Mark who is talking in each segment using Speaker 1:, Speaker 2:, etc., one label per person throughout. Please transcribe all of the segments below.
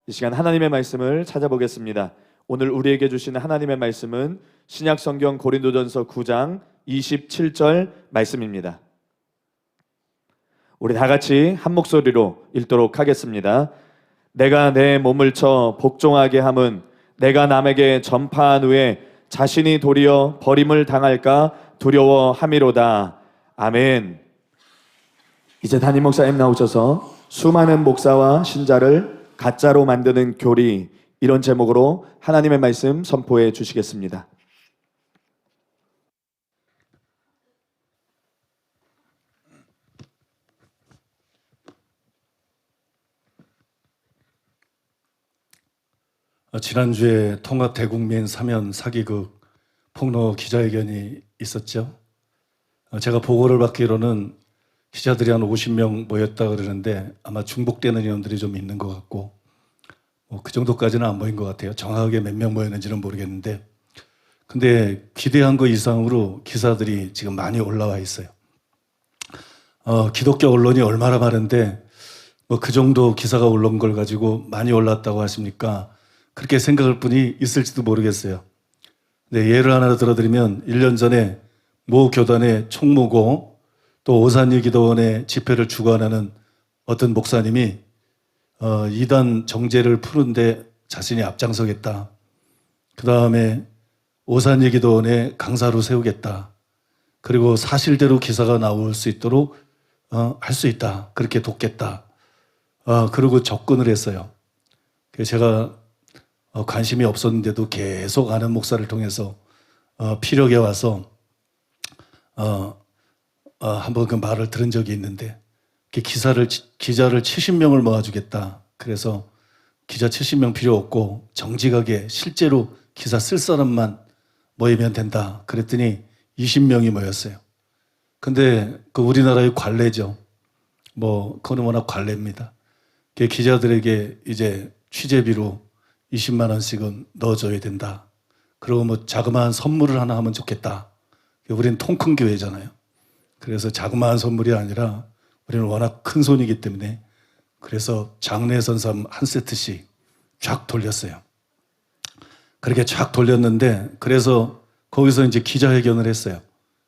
Speaker 1: 이 시간 하나님의 말씀을 찾아보겠습니다. 오늘 우리에게 주시는 하나님의 말씀은 신약성경 고린도전서 9장 27절 말씀입니다. 우리 다 같이 한 목소리로 읽도록 하겠습니다. 내가 내 몸을 쳐 복종하게 함은 내가 남에게 전파한 후에 자신이 도리어 버림을 당할까 두려워함이로다. 아멘. 이제 담임 목사님 나오셔서 수많은 목사와 신자를 가짜로 만드는 교리, 이런 제목으로 하나님의 말씀 선포해 주시겠습니다.
Speaker 2: 지난주에 통합대국민 사면 사기극 폭로 기자회견이 있었죠. 제가 보고를 받기로는 기자들이 한 50명 모였다 그러는데 아마 중복되는 인원들이 좀 있는 것 같고 그 정도까지는 안 모인 것 같아요. 정확하게 몇 명 모였는지는 모르겠는데, 근데 기대한 것 이상으로 기사들이 지금 많이 올라와 있어요. 기독교 언론이 얼마나 많은데 그 정도 기사가 올라온 걸 가지고 많이 올랐다고 하십니까? 그렇게 생각할 분이 있을지도 모르겠어요. 네, 예를 하나 들어드리면 1년 전에 모 교단의 총무고 또 오산리 기도원의 집회를 주관하는 어떤 목사님이 이단 정죄를 푸는데 자신이 앞장서겠다. 그 다음에 오산리 기도원의 강사로 세우겠다. 그리고 사실대로 기사가 나올 수 있도록 할 수 있다. 그렇게 돕겠다. 그리고 접근을 했어요. 그래서 제가 관심이 없었는데도 계속 아는 목사를 통해서 피력에 와서 한번 그 말을 들은 적이 있는데, 기자를 70명을 모아주겠다. 그래서 기자 70명 필요 없고 정직하게 실제로 기사 쓸 사람만 모이면 된다. 그랬더니 20명이 모였어요. 근데 그 우리나라의 관례죠. 그거는 워낙 관례입니다. 기자들에게 이제 취재비로 20만 원씩은 넣어줘야 된다. 그리고 자그마한 선물을 하나 하면 좋겠다. 우리는 통 큰 교회잖아요. 그래서 자그마한 선물이 아니라 우리는 워낙 큰 손이기 때문에 그래서 장례 선삼 한 세트씩 쫙 돌렸어요. 그렇게 쫙 돌렸는데, 그래서 거기서 이제 기자회견을 했어요.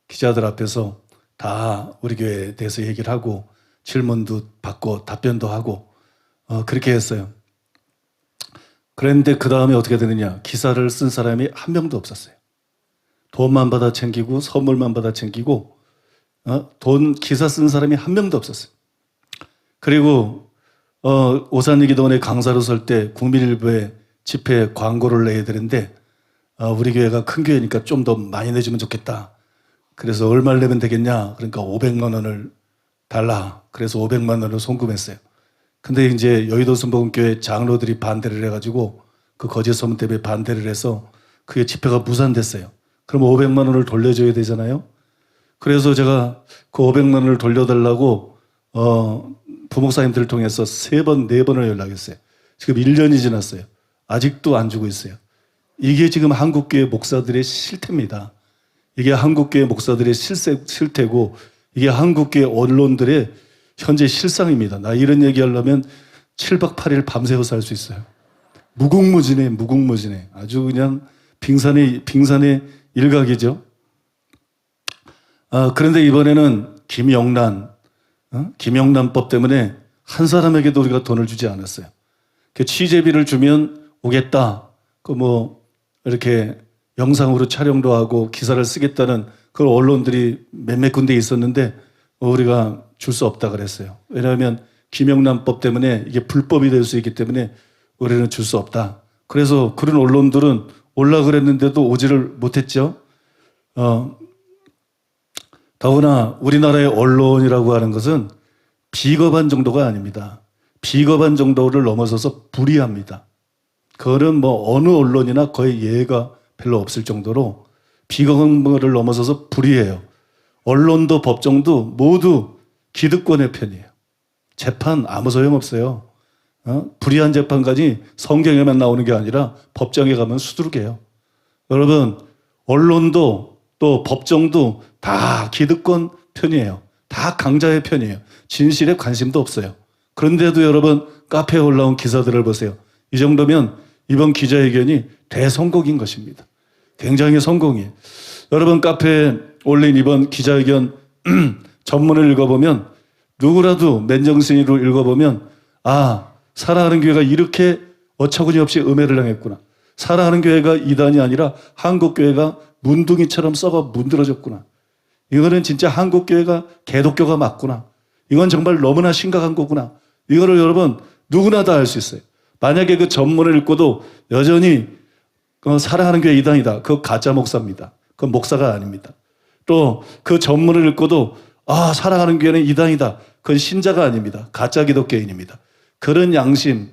Speaker 2: 기자들 앞에서 다 우리 교회에 대해서 얘기를 하고 질문도 받고 답변도 하고 그렇게 했어요. 그런데 그 다음에 어떻게 되느냐? 기사를 쓴 사람이 한 명도 없었어요. 돈만 받아 챙기고 선물만 받아 챙기고 기사 쓴 사람이 한 명도 없었어요. 그리고 오산리 기도원의 강사로 설 때 국민일보에 집회 광고를 내야 되는데 우리 교회가 큰 교회니까 좀 더 많이 내주면 좋겠다. 그래서 얼마를 내면 되겠냐? 그러니까 500만 원을 달라. 그래서 500만 원을 송금했어요. 근데 이제 여의도 순복음교회 장로들이 반대를 해가지고 그 거짓 소문 때문에 반대를 해서 그게 집회가 무산됐어요. 그럼 500만 원을 돌려줘야 되잖아요. 그래서 제가 그 500만 원을 돌려달라고 부목사님들을 통해서 3번, 4번을 연락했어요. 지금 1년이 지났어요. 아직도 안 주고 있어요. 이게 지금 한국교회 목사들의 실태입니다. 이게 한국교회 목사들의 실태고 이게 한국교회 언론들의 현재 실상입니다. 나 이런 얘기하려면 7박 8일 밤새워서 할 수 있어요. 무궁무진해. 아주 그냥 빙산의 일각이죠. 그런데 이번에는 김영란법 때문에 한 사람에게도 우리가 돈을 주지 않았어요. 취재비를 주면 오겠다. 이렇게 영상으로 촬영도 하고 기사를 쓰겠다는 그런 언론들이 몇몇 군데 있었는데 우리가 줄 수 없다 그랬어요. 왜냐하면 김영란법 때문에 이게 불법이 될 수 있기 때문에 우리는 줄 수 없다. 그래서 그런 언론들은 올라 그랬는데도 오지를 못했죠. 더구나 우리나라의 언론이라고 하는 것은 비겁한 정도가 아닙니다. 비겁한 정도를 넘어서서 불의합니다. 그거는 어느 언론이나 거의 예가 별로 없을 정도로 비겁한 거를 넘어서서 불의해요. 언론도 법정도 모두 기득권의 편이에요. 재판 아무 소용없어요. 불의한 재판까지 성경에만 나오는 게 아니라 법정에 가면 수두룩해요. 여러분, 언론도 또 법정도 다 기득권 편이에요. 다 강자의 편이에요. 진실에 관심도 없어요. 그런데도 여러분, 카페에 올라온 기사들을 보세요. 이 정도면 이번 기자회견이 대성공인 것입니다. 굉장히 성공이에요. 여러분 카페에 올린 이번 기자회견 전문을 읽어보면 누구라도 맨정신으로 읽어보면 아, 살아가는 교회가 이렇게 어처구니 없이 음해를 당했구나. 살아가는 교회가 이단이 아니라 한국교회가 문둥이처럼 썩어 문드러졌구나. 이거는 진짜 한국교회가 개독교가 맞구나. 이건 정말 너무나 심각한 거구나. 이거를 여러분 누구나 다 알 수 있어요. 만약에 그 전문을 읽고도 여전히 살아가는 교회 이단이다. 그거 가짜 목사입니다. 그건 목사가 아닙니다. 또 그 전문을 읽고도 아, 살아가는 교회는 이단이다. 그건 신자가 아닙니다. 가짜 기독교인입니다. 그런 양심,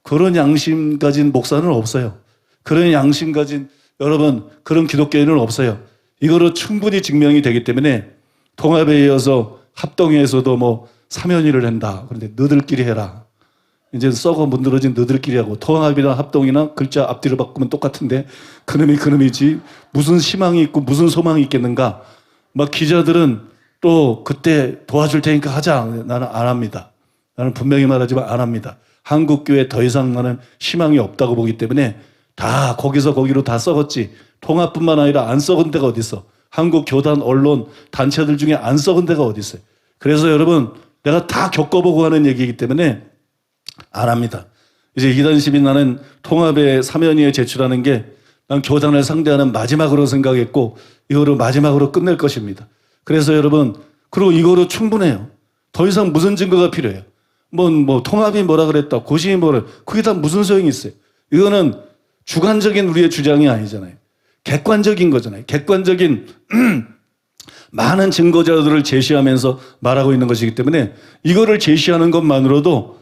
Speaker 2: 그런 양심 가진 목사는 없어요. 그런 양심 가진 여러분 그런 기독교인은 없어요. 이거로 충분히 증명이 되기 때문에 통합에 이어서 합동회에서도 뭐 사면위를 한다. 그런데 너들끼리 해라. 이제 썩어 문드러진 너들끼리 하고 통합이나 합동이나 글자 앞뒤로 바꾸면 똑같은데 그놈이 그놈이지 무슨 희망이 있고 무슨 소망이 있겠는가. 막 기자들은 또 그때 도와줄 테니까 하자. 나는 안 합니다. 나는 분명히 말하지만 안 합니다. 한국교회 더 이상 나는 희망이 없다고 보기 때문에 다 거기서 거기로 다 썩었지. 통합뿐만 아니라 안 썩은 데가 어디 있어. 한국 교단 언론 단체들 중에 안 썩은 데가 어디 있어요. 그래서 여러분 내가 다 겪어보고 하는 얘기이기 때문에 안 합니다. 이제 이단 시민 나는 통합의 사면위에 제출하는 게 난 교단을 상대하는 마지막으로 생각했고 이거로 마지막으로 끝낼 것입니다. 그래서 여러분 그리고 이거로 충분해요. 더 이상 무슨 증거가 필요해요. 뭐 통합이 뭐라 그랬다. 고심이 뭐라 그게 다 무슨 소용이 있어요. 이거는 주관적인 우리의 주장이 아니잖아요. 객관적인 거잖아요. 객관적인 많은 증거 자료들을 제시하면서 말하고 있는 것이기 때문에 이거를 제시하는 것만으로도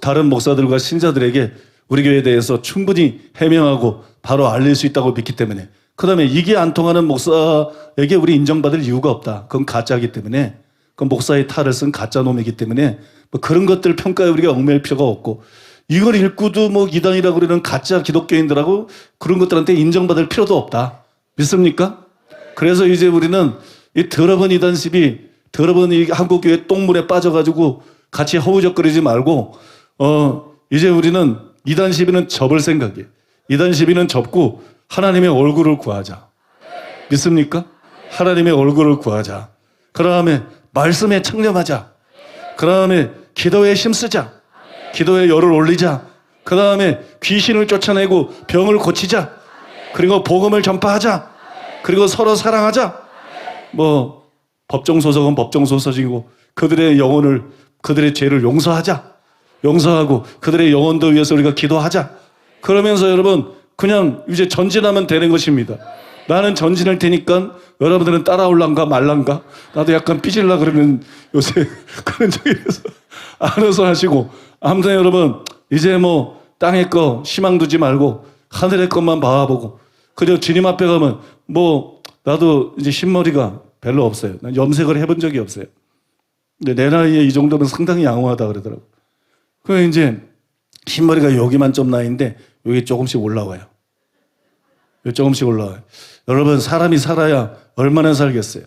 Speaker 2: 다른 목사들과 신자들에게 우리 교회에 대해서 충분히 해명하고 바로 알릴 수 있다고 믿기 때문에 그 다음에 이게 안 통하는 목사에게 우리 인정받을 이유가 없다. 그건 가짜이기 때문에 그건 목사의 탈을 쓴 가짜 놈이기 때문에 뭐 그런 것들 평가에 우리가 얽매일 필요가 없고 이걸 읽고도 뭐 이단이라고 그러는 가짜 기독교인들하고 그런 것들한테 인정받을 필요도 없다. 믿습니까? 그래서 이제 우리는 이 더러운 이단 시비, 더러운 이 한국교회 똥물에 빠져가지고 같이 허우적거리지 말고 이제 우리는 이단 시비는 접을 생각이에요. 이단 시비는 접고 하나님의 얼굴을 구하자. 믿습니까? 하나님의 얼굴을 구하자. 그 다음에 말씀에 창념하자. 그 다음에 기도에 힘쓰자. 기도에 열을 올리자. 그 다음에 귀신을 쫓아내고 병을 고치자. 그리고 복음을 전파하자. 그리고 서로 사랑하자. 뭐 법정소속은 법정소속이고 그들의 영혼을 그들의 죄를 용서하자. 용서하고 그들의 영혼도 위해서 우리가 기도하자. 그러면서 여러분 그냥 이제 전진하면 되는 것입니다. 나는 전진할 테니까 여러분들은 따라올란가 말란가. 나도 약간 삐질라 그러면 요새 그런 적이 있어서 알아서 하시고 아무튼 여러분 이제 뭐 땅의 거 희망 두지 말고 하늘의 것만 바라보고 그저 주님 앞에 가면 뭐 나도 이제 흰머리가 별로 없어요. 난 염색을 해본 적이 없어요. 근데 내 나이에 이 정도면 상당히 양호하다 그러더라고. 그 이제 흰머리가 여기만 좀 나있는데 여기 조금씩 올라와요. 여기 조금씩 올라와요. 여러분 사람이 살아야 얼마나 살겠어요.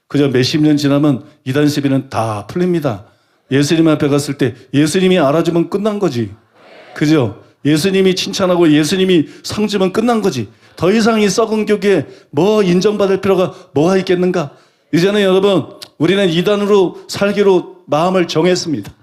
Speaker 2: 그저 몇십 년 지나면 이단 시비는 다 풀립니다. 예수님 앞에 갔을 때 예수님이 알아주면 끝난 거지. 그죠? 예수님이 칭찬하고 예수님이 상 주면 끝난 거지. 더 이상 이 썩은 교계에 뭐 인정받을 필요가 뭐가 있겠는가. 이제는 여러분 우리는 이단으로 살기로 마음을 정했습니다.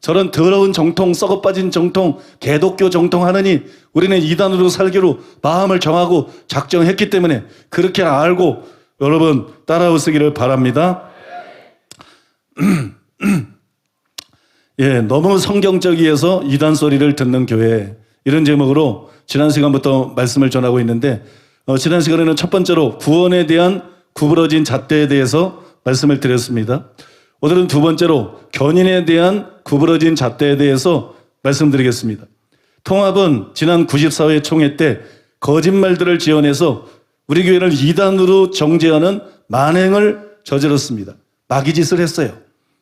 Speaker 2: 저런 더러운 정통, 썩어 빠진 정통, 개독교 정통 하느니 우리는 이단으로 살기로 마음을 정하고 작정했기 때문에 그렇게 알고 여러분 따라오시기를 바랍니다. 예, 너무 성경적이어서 이단 소리를 듣는 교회 이런 제목으로 지난 시간부터 말씀을 전하고 있는데 지난 시간에는 첫 번째로 구원에 대한 구부러진 잣대에 대해서 말씀을 드렸습니다. 오늘은 두 번째로 견인에 대한 구부러진 잣대에 대해서 말씀드리겠습니다. 통합은 지난 94회 총회 때 거짓말들을 지어내서 우리 교회를 이단으로 정죄하는 만행을 저질렀습니다. 마귀짓을 했어요.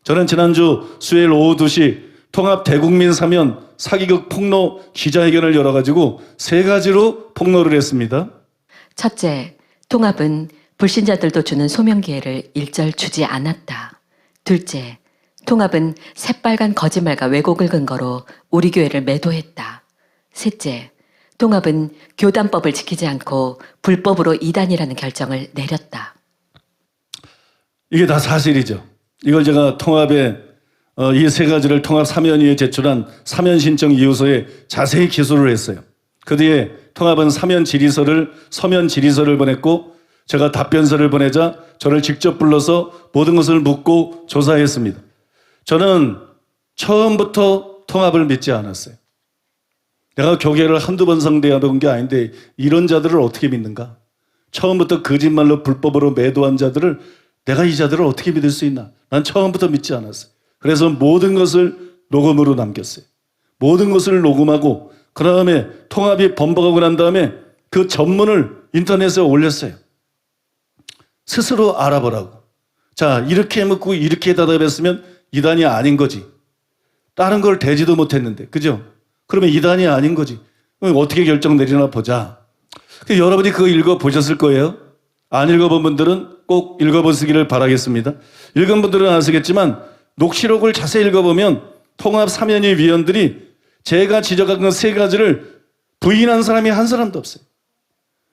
Speaker 2: 저는 지난주 수요일 오후 2시 통합 대국민 사면 사기극 폭로 기자회견을 열어가지고 세 가지로 폭로를 했습니다.
Speaker 3: 첫째, 통합은 불신자들도 주는 소명 기회를 일절 주지 않았다. 둘째, 통합은 새빨간 거짓말과 왜곡을 근거로 우리 교회를 매도했다. 셋째, 통합은 교단법을 지키지 않고 불법으로 이단이라는 결정을 내렸다.
Speaker 2: 이게 다 사실이죠. 이걸 제가 통합에 이 세 가지를 통합사면위에 제출한 사면 신청 이유서에 자세히 기술을 했어요. 그 뒤에 통합은 서면 질의서를 보냈고 제가 답변서를 보내자 저를 직접 불러서 모든 것을 묻고 조사했습니다. 저는 처음부터 통합을 믿지 않았어요. 내가 교계를 한두 번 상대해본 게 아닌데 이런 자들을 어떻게 믿는가? 처음부터 거짓말로 불법으로 매도한 자들을 내가 이 자들을 어떻게 믿을 수 있나? 난 처음부터 믿지 않았어요. 그래서 모든 것을 녹음으로 남겼어요. 모든 것을 녹음하고 그 다음에 통합이 번복하고 난 다음에 그 전문을 인터넷에 올렸어요. 스스로 알아보라고. 자, 이렇게 묻고 이렇게 대답했으면 이단이 아닌 거지. 다른 걸 대지도 못했는데, 그죠? 그러면 이단이 아닌 거지. 그럼 어떻게 결정 내리나 보자. 여러분이 그거 읽어보셨을 거예요. 안 읽어본 분들은 꼭 읽어보시기를 바라겠습니다. 읽은 분들은 아시겠지만 녹취록을 자세히 읽어보면 통합 사면위 위원들이 제가 지적한 그 세 가지를 부인한 사람이 한 사람도 없어요.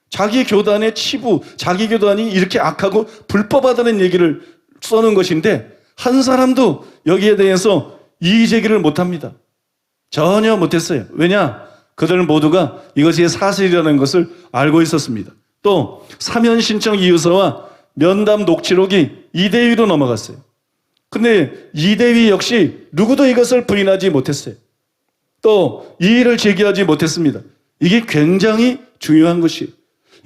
Speaker 2: 자기 교단의 치부, 자기 교단이 이렇게 악하고 불법하다는 얘기를 써놓은 것인데 한 사람도 여기에 대해서 이의 제기를 못합니다. 전혀 못했어요. 왜냐? 그들 모두가 이것이 사실이라는 것을 알고 있었습니다. 또 사면 신청 이유서와 면담 녹취록이 이대위로 넘어갔어요. 근데 이대위 역시 누구도 이것을 부인하지 못했어요. 또 이의를 제기하지 못했습니다. 이게 굉장히 중요한 것이에요.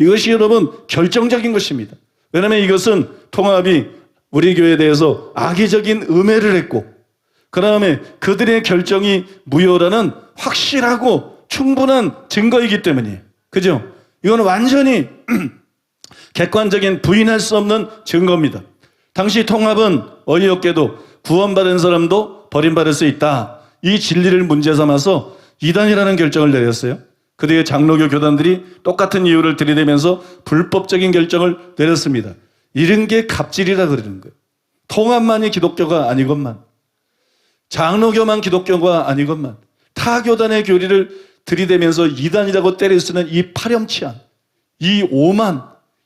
Speaker 2: 이것이 여러분 결정적인 것입니다. 왜냐하면 이것은 통합이 우리 교회에 대해서 악의적인 음해를 했고 그 다음에 그들의 결정이 무효라는 확실하고 충분한 증거이기 때문이에요. 그죠? 이건 완전히 객관적인 부인할 수 없는 증거입니다. 당시 통합은 어이없게도 구원받은 사람도 버림받을 수 있다. 이 진리를 문제 삼아서 이단이라는 결정을 내렸어요. 그 뒤에 장로교 교단들이 똑같은 이유를 들이대면서 불법적인 결정을 내렸습니다. 이런 게 갑질이라 그러는 거예요. 통합만이 기독교가 아니건만, 장로교만 기독교가 아니건만, 타 교단의 교리를 들이대면서 이단이라고 때릴 수 있는 이 파렴치한, 이 오만,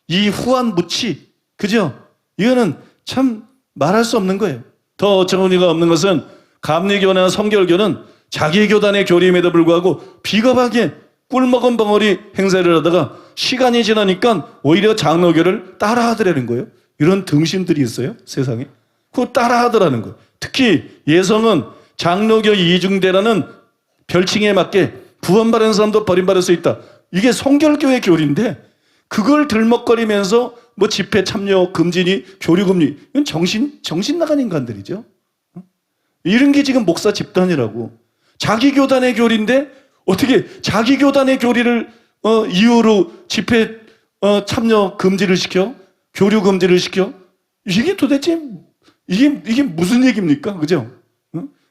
Speaker 2: 이 후한 무치, 그죠? 이거는 참 말할 수 없는 거예요. 더 어처구니가 없는 것은 감리교나 성결교는 자기 교단의 교리임에도 불구하고 비겁하게 꿀먹은 벙어리 행세를 하다가 시간이 지나니까 오히려 장로교를 따라하더라는 거예요. 이런 등신들이 있어요, 세상에. 그거 따라하더라는 거예요. 특히 예성은 장로교 이중대라는 별칭에 맞게 구원받은 사람도 버림받을 수 있다. 이게 성결교의 교리인데 그걸 들먹거리면서 뭐 집회 참여 금지니 교류 금지, 이건 정신 나간 인간들이죠. 이런 게 지금 목사 집단이라고. 자기 교단의 교리인데 어떻게 자기 교단의 교리를 이유로 집회 참여 금지를 시켜? 교류 금지를 시켜? 이게 도대체 이게 무슨 얘기입니까? 그죠?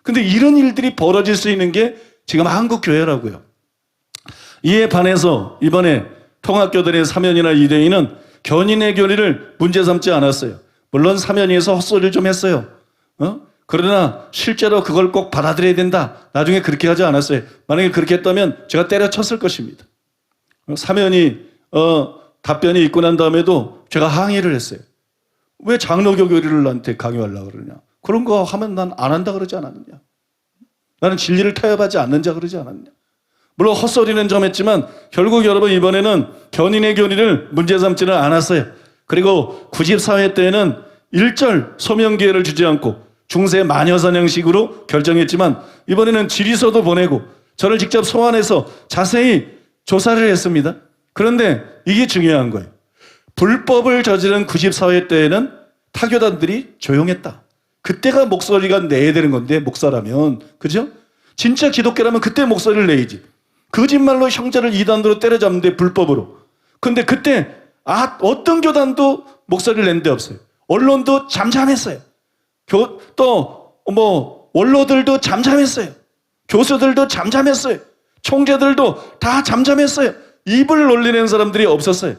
Speaker 2: 근데 이런 일들이 벌어질 수 있는 게 지금 한국 교회라고요. 이에 반해서 이번에 통합교단의 사면이나 이대위는 견인의 교리를 문제 삼지 않았어요. 물론 사면위에서 헛소리를 좀 했어요. 그러나 실제로 그걸 꼭 받아들여야 된다. 나중에 그렇게 하지 않았어요. 만약에 그렇게 했다면 제가 때려쳤을 것입니다. 사면이 답변이 있고 난 다음에도 제가 항의를 했어요. 왜 장로교 교리를 나한테 강요하려고 그러냐. 그런 거 하면 난 안 한다 그러지 않았느냐. 나는 진리를 타협하지 않는 자 그러지 않았느냐. 물론 헛소리는 좀 했지만 결국 여러분 이번에는 견인의 교리를 문제 삼지는 않았어요. 그리고 94회 때에는 일절 소명 기회를 주지 않고 중세 마녀사냥식으로 결정했지만 이번에는 질의서도 보내고 저를 직접 소환해서 자세히 조사를 했습니다. 그런데 이게 중요한 거예요. 불법을 저지른 94회 때에는 타교단들이 조용했다. 그때가 목소리가 내야 되는 건데 목사라면, 그죠? 진짜 기독교라면 그때 목소리를 내야지. 거짓말로 형제를 이단으로 때려잡는데 불법으로. 근데 그때 어떤 교단도 목소리를 낸 데 없어요. 언론도 잠잠했어요. 또 원로들도 잠잠했어요. 교수들도 잠잠했어요. 총재들도 다 잠잠했어요. 입을 놀리는 사람들이 없었어요.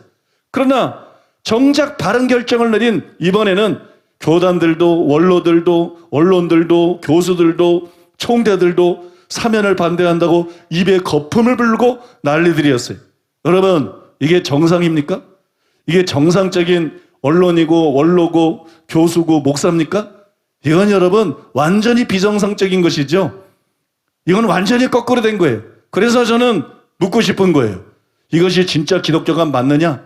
Speaker 2: 그러나 정작 바른 결정을 내린 이번에는 교단들도 원로들도 언론들도 교수들도 총대들도 사면을 반대한다고 입에 거품을 불고 난리들이었어요. 여러분, 이게 정상입니까? 이게 정상적인 언론이고 원로고 교수고 목사입니까? 이건 여러분 완전히 비정상적인 것이죠. 이건 완전히 거꾸로 된 거예요. 그래서 저는 묻고 싶은 거예요. 이것이 진짜 기독교가 맞느냐?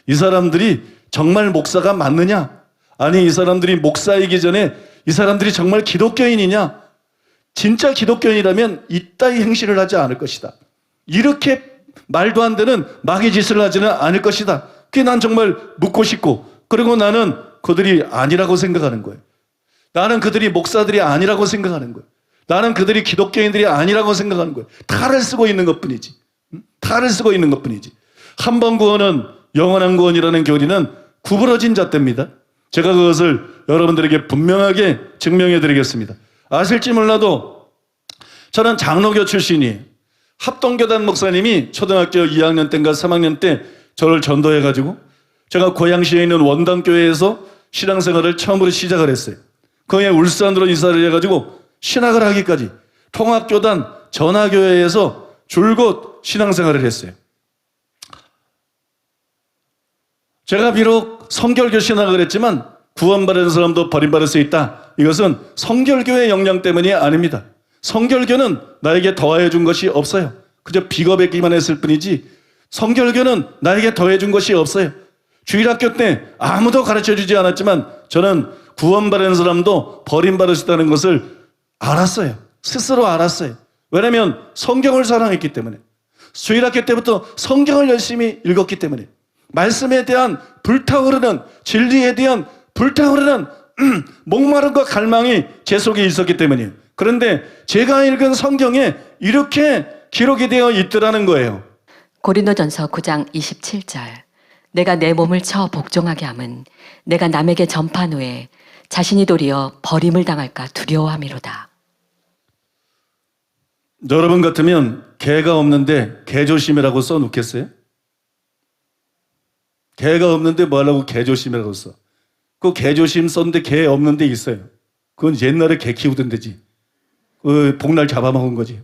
Speaker 2: 이 사람들이 정말 목사가 맞느냐? 아니, 이 사람들이 목사이기 전에 이 사람들이 정말 기독교인이냐? 진짜 기독교인이라면 이따위 행실을 하지 않을 것이다. 이렇게 말도 안 되는 마귀 짓을 하지는 않을 것이다. 그게 난 정말 묻고 싶고, 그리고 나는 그들이 아니라고 생각하는 거예요. 나는 그들이 목사들이 아니라고 생각하는 거예요. 나는 그들이 기독교인들이 아니라고 생각하는 거예요. 탈을 쓰고 있는 것뿐이지. 탈을 쓰고 있는 것뿐이지. 한 번 구원은 영원한 구원이라는 교리는 구부러진 잣대입니다. 제가 그것을 여러분들에게 분명하게 증명해 드리겠습니다. 아실지 몰라도 저는 장로교 출신이에요. 합동교단 목사님이 초등학교 2학년 때인가 3학년 때 저를 전도해가지고 제가 고양시에 있는 원당교회에서 신앙생활을 처음으로 시작을 했어요. 그 후에 울산으로 이사를 해가지고 신학을 하기까지 통합교단 전화교회에서 줄곧 신앙생활을 했어요. 제가 비록 성결교 신학을 했지만 구원받은 사람도 버림받을 수 있다. 이것은 성결교의 역량 때문이 아닙니다. 성결교는 나에게 더해 준 것이 없어요. 그저 비겁했기만 했을 뿐이지 성결교는 나에게 더해 준 것이 없어요. 주일학교 때 아무도 가르쳐 주지 않았지만 저는 구원받은 사람도 버림받을 수 있다는 것을 알았어요. 스스로 알았어요. 왜냐하면 성경을 사랑했기 때문에, 주일학교 때부터 성경을 열심히 읽었기 때문에, 말씀에 대한 불타오르는, 진리에 대한 불타오르는 목마름과 갈망이 제 속에 있었기 때문이에요. 그런데 제가 읽은 성경에 이렇게 기록이 되어 있더라는 거예요.
Speaker 3: 고린도전서 9장 27절. 내가 내 몸을 쳐 복종하게 함은 내가 남에게 전파한 후에 자신이 도리어 버림을 당할까 두려워함이로다.
Speaker 2: 여러분 같으면 개가 없는데 개조심이라고 써놓겠어요? 개가 없는데 뭐 하려고 개조심이라고 써? 그 개조심 썼는데 개 없는 데 있어요. 그건 옛날에 개 키우던 데지. 그 복날 잡아먹은 거지.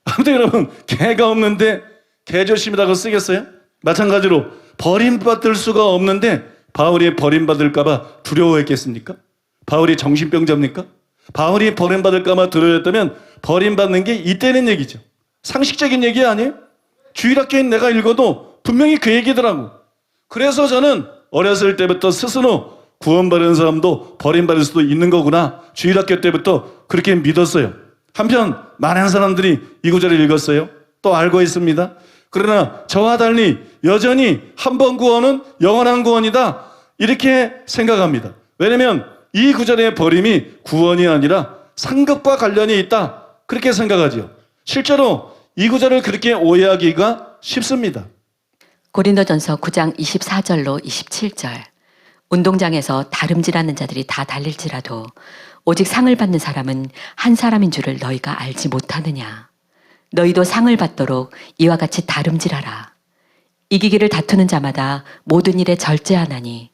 Speaker 2: 아무튼 여러분, 개가 없는데 개조심이라고 쓰겠어요? 마찬가지로 버림받을 수가 없는데 바울이 버림받을까 봐 두려워했겠습니까? 바울이 정신병자입니까? 바울이 버림받을까 봐 두려워했다면 버림받는 게 이때는 얘기죠. 상식적인 얘기 아니에요? 주일학교인 내가 읽어도 분명히 그 얘기더라고. 그래서 저는 어렸을 때부터 스스로 구원받은 사람도 버림받을 수도 있는 거구나. 주일학교 때부터 그렇게 믿었어요. 한편 많은 사람들이 이 구절을 읽었어요. 또 알고 있습니다. 그러나 저와 달리 여전히 한 번 구원은 영원한 구원이다. 이렇게 생각합니다. 왜냐하면 이 구절의 버림이 구원이 아니라 상급과 관련이 있다. 그렇게 생각하죠. 실제로 이 구절을 그렇게 오해하기가 쉽습니다.
Speaker 3: 고린도전서 9장 24절로 27절. 운동장에서 다름질하는 자들이 다 달릴지라도 오직 상을 받는 사람은 한 사람인 줄을 너희가 알지 못하느냐. 너희도 상을 받도록 이와 같이 다름질하라. 이기기를 다투는 자마다 모든 일에 절제하나니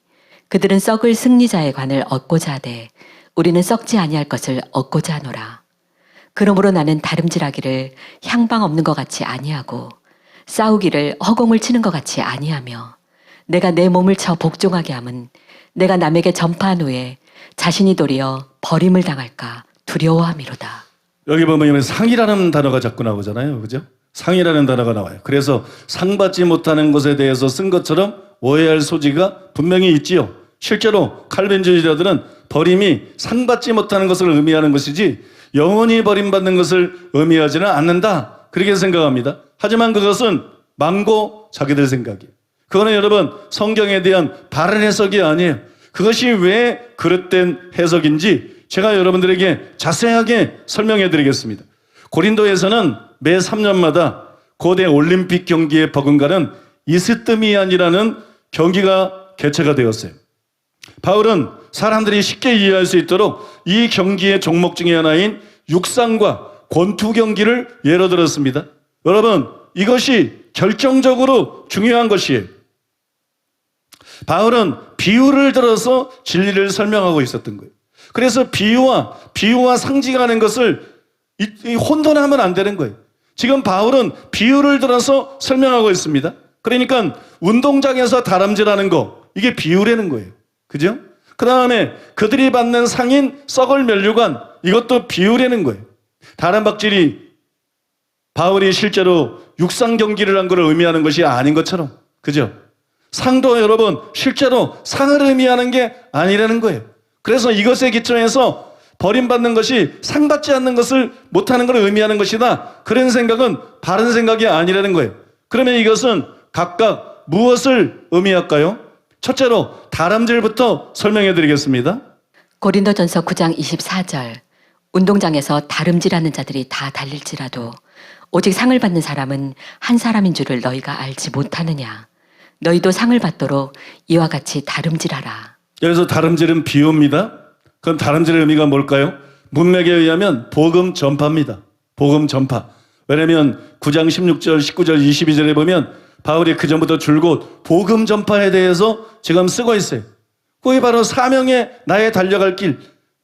Speaker 3: 그들은 썩을 승리자의 관을 얻고자 하되 우리는 썩지 아니할 것을 얻고자 하노라. 그러므로 나는 다름질하기를 향방 없는 것 같이 아니하고 싸우기를 허공을 치는 것 같이 아니하며 내가 내 몸을 쳐 복종하게 함은 내가 남에게 전파한 후에 자신이 도리어 버림을 당할까 두려워함이로다.
Speaker 2: 여기 보면 상이라는 단어가 자꾸 나오잖아요. 그죠? 상이라는 단어가 나와요. 그래서 상 받지 못하는 것에 대해서 쓴 것처럼 오해할 소지가 분명히 있지요. 실제로 칼빈주의자들은 버림이 상 받지 못하는 것을 의미하는 것이지 영원히 버림받는 것을 의미하지는 않는다. 그렇게 생각합니다. 하지만 그것은 망고 자기들 생각이에요. 그거는 여러분 성경에 대한 바른 해석이 아니에요. 그것이 왜 그릇된 해석인지 제가 여러분들에게 자세하게 설명해 드리겠습니다. 고린도에서는 매 3년마다 고대 올림픽 경기에 버금가는 이스트미안이라는 경기가 개최가 되었어요. 바울은 사람들이 쉽게 이해할 수 있도록 이 경기의 종목 중에 하나인 육상과 권투 경기를 예로 들었습니다. 여러분, 이것이 결정적으로 중요한 것이에요. 바울은 비유를 들어서 진리를 설명하고 있었던 거예요. 그래서 비유와 상징하는 것을 혼돈하면 안 되는 거예요. 지금 바울은 비유를 들어서 설명하고 있습니다. 그러니까 운동장에서 다람쥐라는 거, 이게 비유라는 거예요. 그죠? 그 다음에 그들이 받는 상인 썩을 면류관, 이것도 비유라는 거예요. 다람박질이 바울이 실제로 육상 경기를 한 것을 의미하는 것이 아닌 것처럼, 그죠? 상도 여러분 실제로 상을 의미하는 게 아니라는 거예요. 그래서 이것에 기초해서 버림받는 것이 상받지 않는 것을 못하는 걸 의미하는 것이다, 그런 생각은 바른 생각이 아니라는 거예요. 그러면 이것은 각각 무엇을 의미할까요? 첫째로 다람쥐부터 설명해 드리겠습니다.
Speaker 3: 고린도전서 9장 24절. 운동장에서 다름질하는 자들이 다 달릴지라도 오직 상을 받는 사람은 한 사람인 줄을 너희가 알지 못하느냐. 너희도 상을 받도록 이와 같이 다름질하라.
Speaker 2: 여기서 다름질은 비유입니다. 그럼 다름질의 의미가 뭘까요? 문맥에 의하면 복음 전파입니다. 복음 전파. 왜냐하면 9장 16절, 19절, 22절에 보면 바울이 그 전부터 줄곧 복음 전파에 대해서 지금 쓰고 있어요. 그게 바로 사명에 나의 달려갈 길,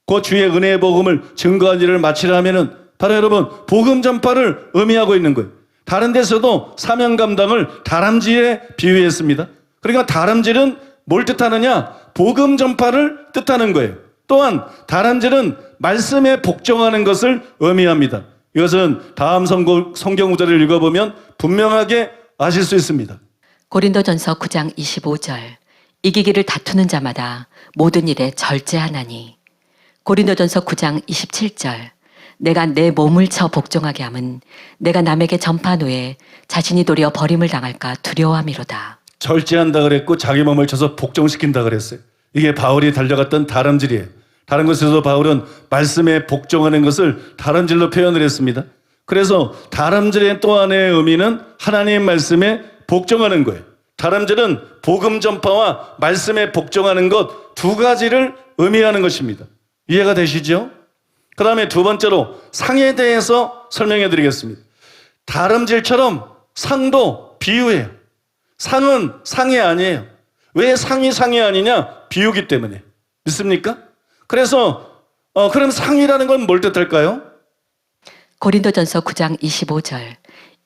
Speaker 2: 그 주의 은혜의 복음을 증거한 일을 마치라 하면은 바로 여러분 복음 전파를 의미하고 있는 거예요. 다른 데서도 사명 감당을 다람쥐에 비유했습니다. 그러니까 다람쥐는 뭘 뜻하느냐? 복음 전파를 뜻하는 거예요. 또한 다람쥐는 말씀에 복종하는 것을 의미합니다. 이것은 다음 성경 구절을 읽어보면 분명하게 아실 수 있습니다.
Speaker 3: 고린도전서 9장 25절. 이기기를 다투는 자마다 모든 일에 절제하나니. 고린도전서 9장 27절. 내가 내 몸을 쳐 복종하게 함은 내가 남에게 전파한 후에 자신이 도리어 버림을 당할까 두려워함이로다.
Speaker 2: 절제한다 그랬고 자기 몸을 쳐서 복종시킨다 그랬어요. 이게 바울이 달려갔던 다람쥐이에요. 다른 곳에서 바울은 말씀에 복종하는 것을 다람쥐로 표현을 했습니다. 그래서 다람쥐의 또 하나의 의미는 하나님 말씀에 복종하는 거예요. 다람쥐는 복음 전파와 말씀에 복종하는 것 두 가지를 의미하는 것입니다. 이해가 되시죠? 그 다음에 두 번째로 상에 대해서 설명해 드리겠습니다. 다람쥐처럼 상도 비유예요. 상은 상이 아니에요. 왜 상이 상이 아니냐? 비유기 때문에. 믿습니까? 그래서 그럼 상이라는 건 뭘 뜻할까요?
Speaker 3: 고린도전서 9장 25절.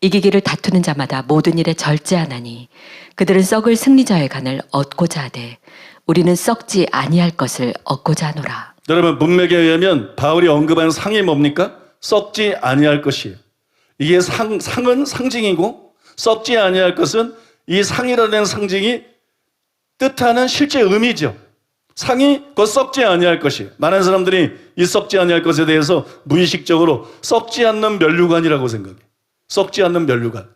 Speaker 3: 이기기를 다투는 자마다 모든 일에 절제하나니 그들은 썩을 승리자의 간을 얻고자 하되 우리는 썩지 아니할 것을 얻고자 하노라.
Speaker 2: 여러분 문맥에 의하면 바울이 언급한 상이 뭡니까? 썩지 아니할 것이에요. 이게 상은 상징이고 썩지 아니할 것은 이 상이라는 상징이 뜻하는 실제 의미죠. 상이 곧 썩지 아니할 것이에요. 많은 사람들이 이 썩지 아니할 것에 대해서 무의식적으로 썩지 않는 면류관이라고 생각해요. 썩지 않는 면류관.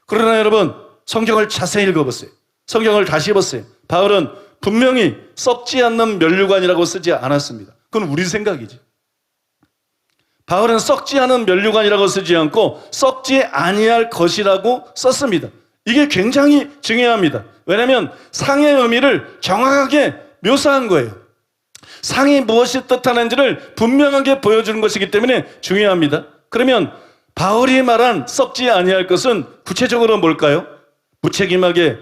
Speaker 2: 그러나 여러분 성경을 자세히 읽어보세요. 성경을 다시 보세요. 바울은 분명히 썩지 않는 면류관이라고 쓰지 않았습니다. 그건 우리 생각이지. 바울은 썩지 않은 면류관이라고 쓰지 않고 썩지 아니할 것이라고 썼습니다. 이게 굉장히 중요합니다. 왜냐하면 상의 의미를 정확하게 묘사한 거예요. 상이 무엇이 뜻하는지를 분명하게 보여주는 것이기 때문에 중요합니다. 그러면 바울이 말한 썩지 아니할 것은 구체적으로 뭘까요? 무책임하게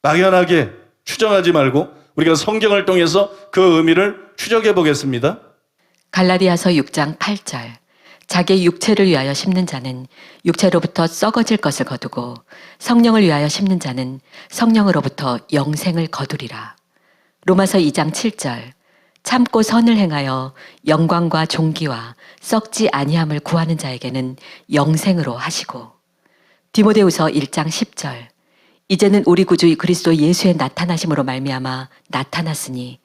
Speaker 2: 막연하게 추정하지 말고 우리가 성경을 통해서 그 의미를 추적해 보겠습니다.
Speaker 3: 갈라디아서 6장 8절. 자기의 육체를 위하여 심는 자는 육체로부터 썩어질 것을 거두고 성령을 위하여 심는 자는 성령으로부터 영생을 거두리라. 로마서 2장 7절. 참고 선을 행하여 영광과 존귀와 썩지 아니함을 구하는 자에게는 영생으로 하시고. 디모데후서 1장 10절. 이제는 우리 구주 그리스도 예수의 나타나심으로 말미암아 나타났으니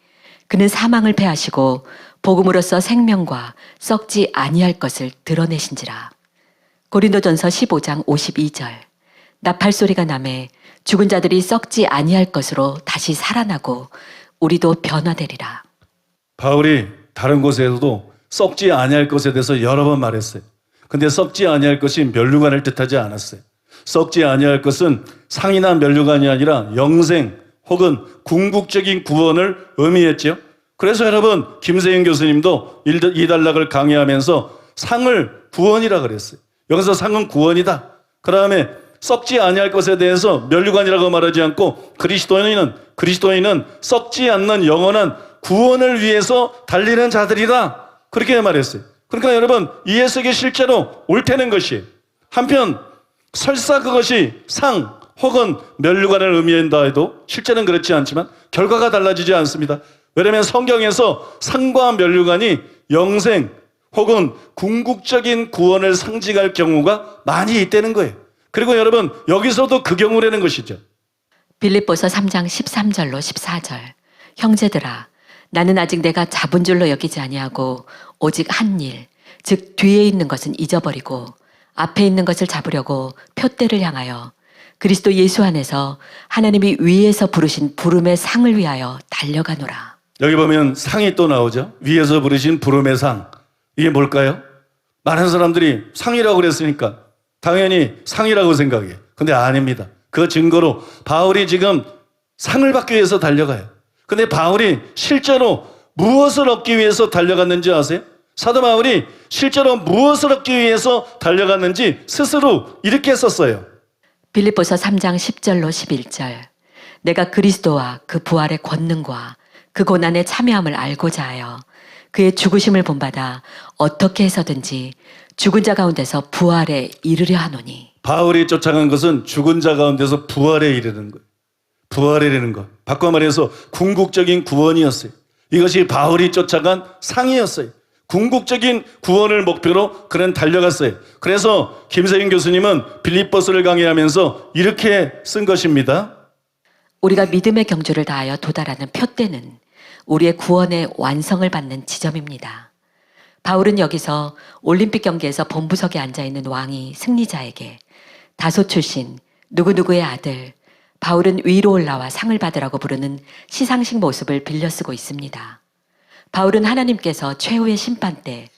Speaker 3: 그는 사망을 패하시고 복음으로써 생명과 썩지 아니할 것을 드러내신지라. 고린도전서 15장 52절. 나팔소리가 나매 죽은 자들이 썩지 아니할 것으로 다시 살아나고 우리도 변화되리라.
Speaker 2: 바울이 다른 곳에서도 썩지 아니할 것에 대해서 여러 번 말했어요. 근데 썩지 아니할 것이 면류관을 뜻하지 않았어요. 썩지 아니할 것은 상이나 면류관이 아니라 영생 혹은 궁극적인 구원을 의미했죠. 그래서 여러분 김세인 교수님도 이단락을 강의하면서 상을 구원이라 그랬어요. 여기서 상은 구원이다. 그 다음에 썩지 아니할 것에 대해서 면류관이라고 말하지 않고 그리스도인은 썩지 않는 영원한 구원을 위해서 달리는 자들이다. 그렇게 말했어요. 그러니까 여러분, 이 해석이 실제로 옳다는 것이, 한편 설사 그것이 상 혹은 면류관을 의미한다 해도 실제는 그렇지 않지만 결과가 달라지지 않습니다. 왜냐하면 성경에서 상과 면류관이 영생 혹은 궁극적인 구원을 상징할 경우가 많이 있다는 거예요. 그리고 여러분, 여기서도 그 경우라는 것이죠.
Speaker 3: 빌립보서 3장 13절로 14절. 형제들아, 나는 아직 내가 잡은 줄로 여기지 아니하고 오직 한 일, 즉 뒤에 있는 것은 잊어버리고 앞에 있는 것을 잡으려고 표대를 향하여 그리스도 예수 안에서 하나님이 위에서 부르신 부름의 상을 위하여 달려가노라.
Speaker 2: 여기 보면 상이 또 나오죠. 위에서 부르신 부름의 상. 이게 뭘까요? 많은 사람들이 상이라고 그랬으니까 당연히 상이라고 생각해요. 근데 아닙니다. 그 증거로 바울이 지금 상을 받기 위해서 달려가요. 근데 바울이 실제로 무엇을 얻기 위해서 달려갔는지 아세요? 사도 바울이 실제로 무엇을 얻기 위해서 달려갔는지 스스로 이렇게 썼어요.
Speaker 3: 빌립보서 3장 10절로 11절. 내가 그리스도와 그 부활의 권능과 그 고난에 참여함을 알고자 하여 그의 죽으심을 본받아 어떻게 해서든지 죽은 자 가운데서 부활에 이르려 하노니.
Speaker 2: 바울이 쫓아간 것은 죽은 자 가운데서 부활에 이르는 거예요. 부활에 이르는 것. 바꿔 말해서 궁극적인 구원이었어요. 이것이 바울이 쫓아간 상이었어요. 궁극적인 구원을 목표로 그는 달려갔어요. 그래서 김세인 교수님은 빌립보서를 강의하면서 이렇게 쓴 것입니다.
Speaker 3: 우리가 믿음의 경주를 다하여 도달하는 표대는 우리의 구원의 완성을 받는 지점입니다. 바울은 여기서 올림픽 경기에서 본부석에 앉아있는 왕이 승리자에게 다소 출신 누구누구의 아들 바울은 위로 올라와 상을 받으라고 부르는 시상식 모습을 빌려 쓰고 있습니다. 바울은 하나님께서 최후의 심판 때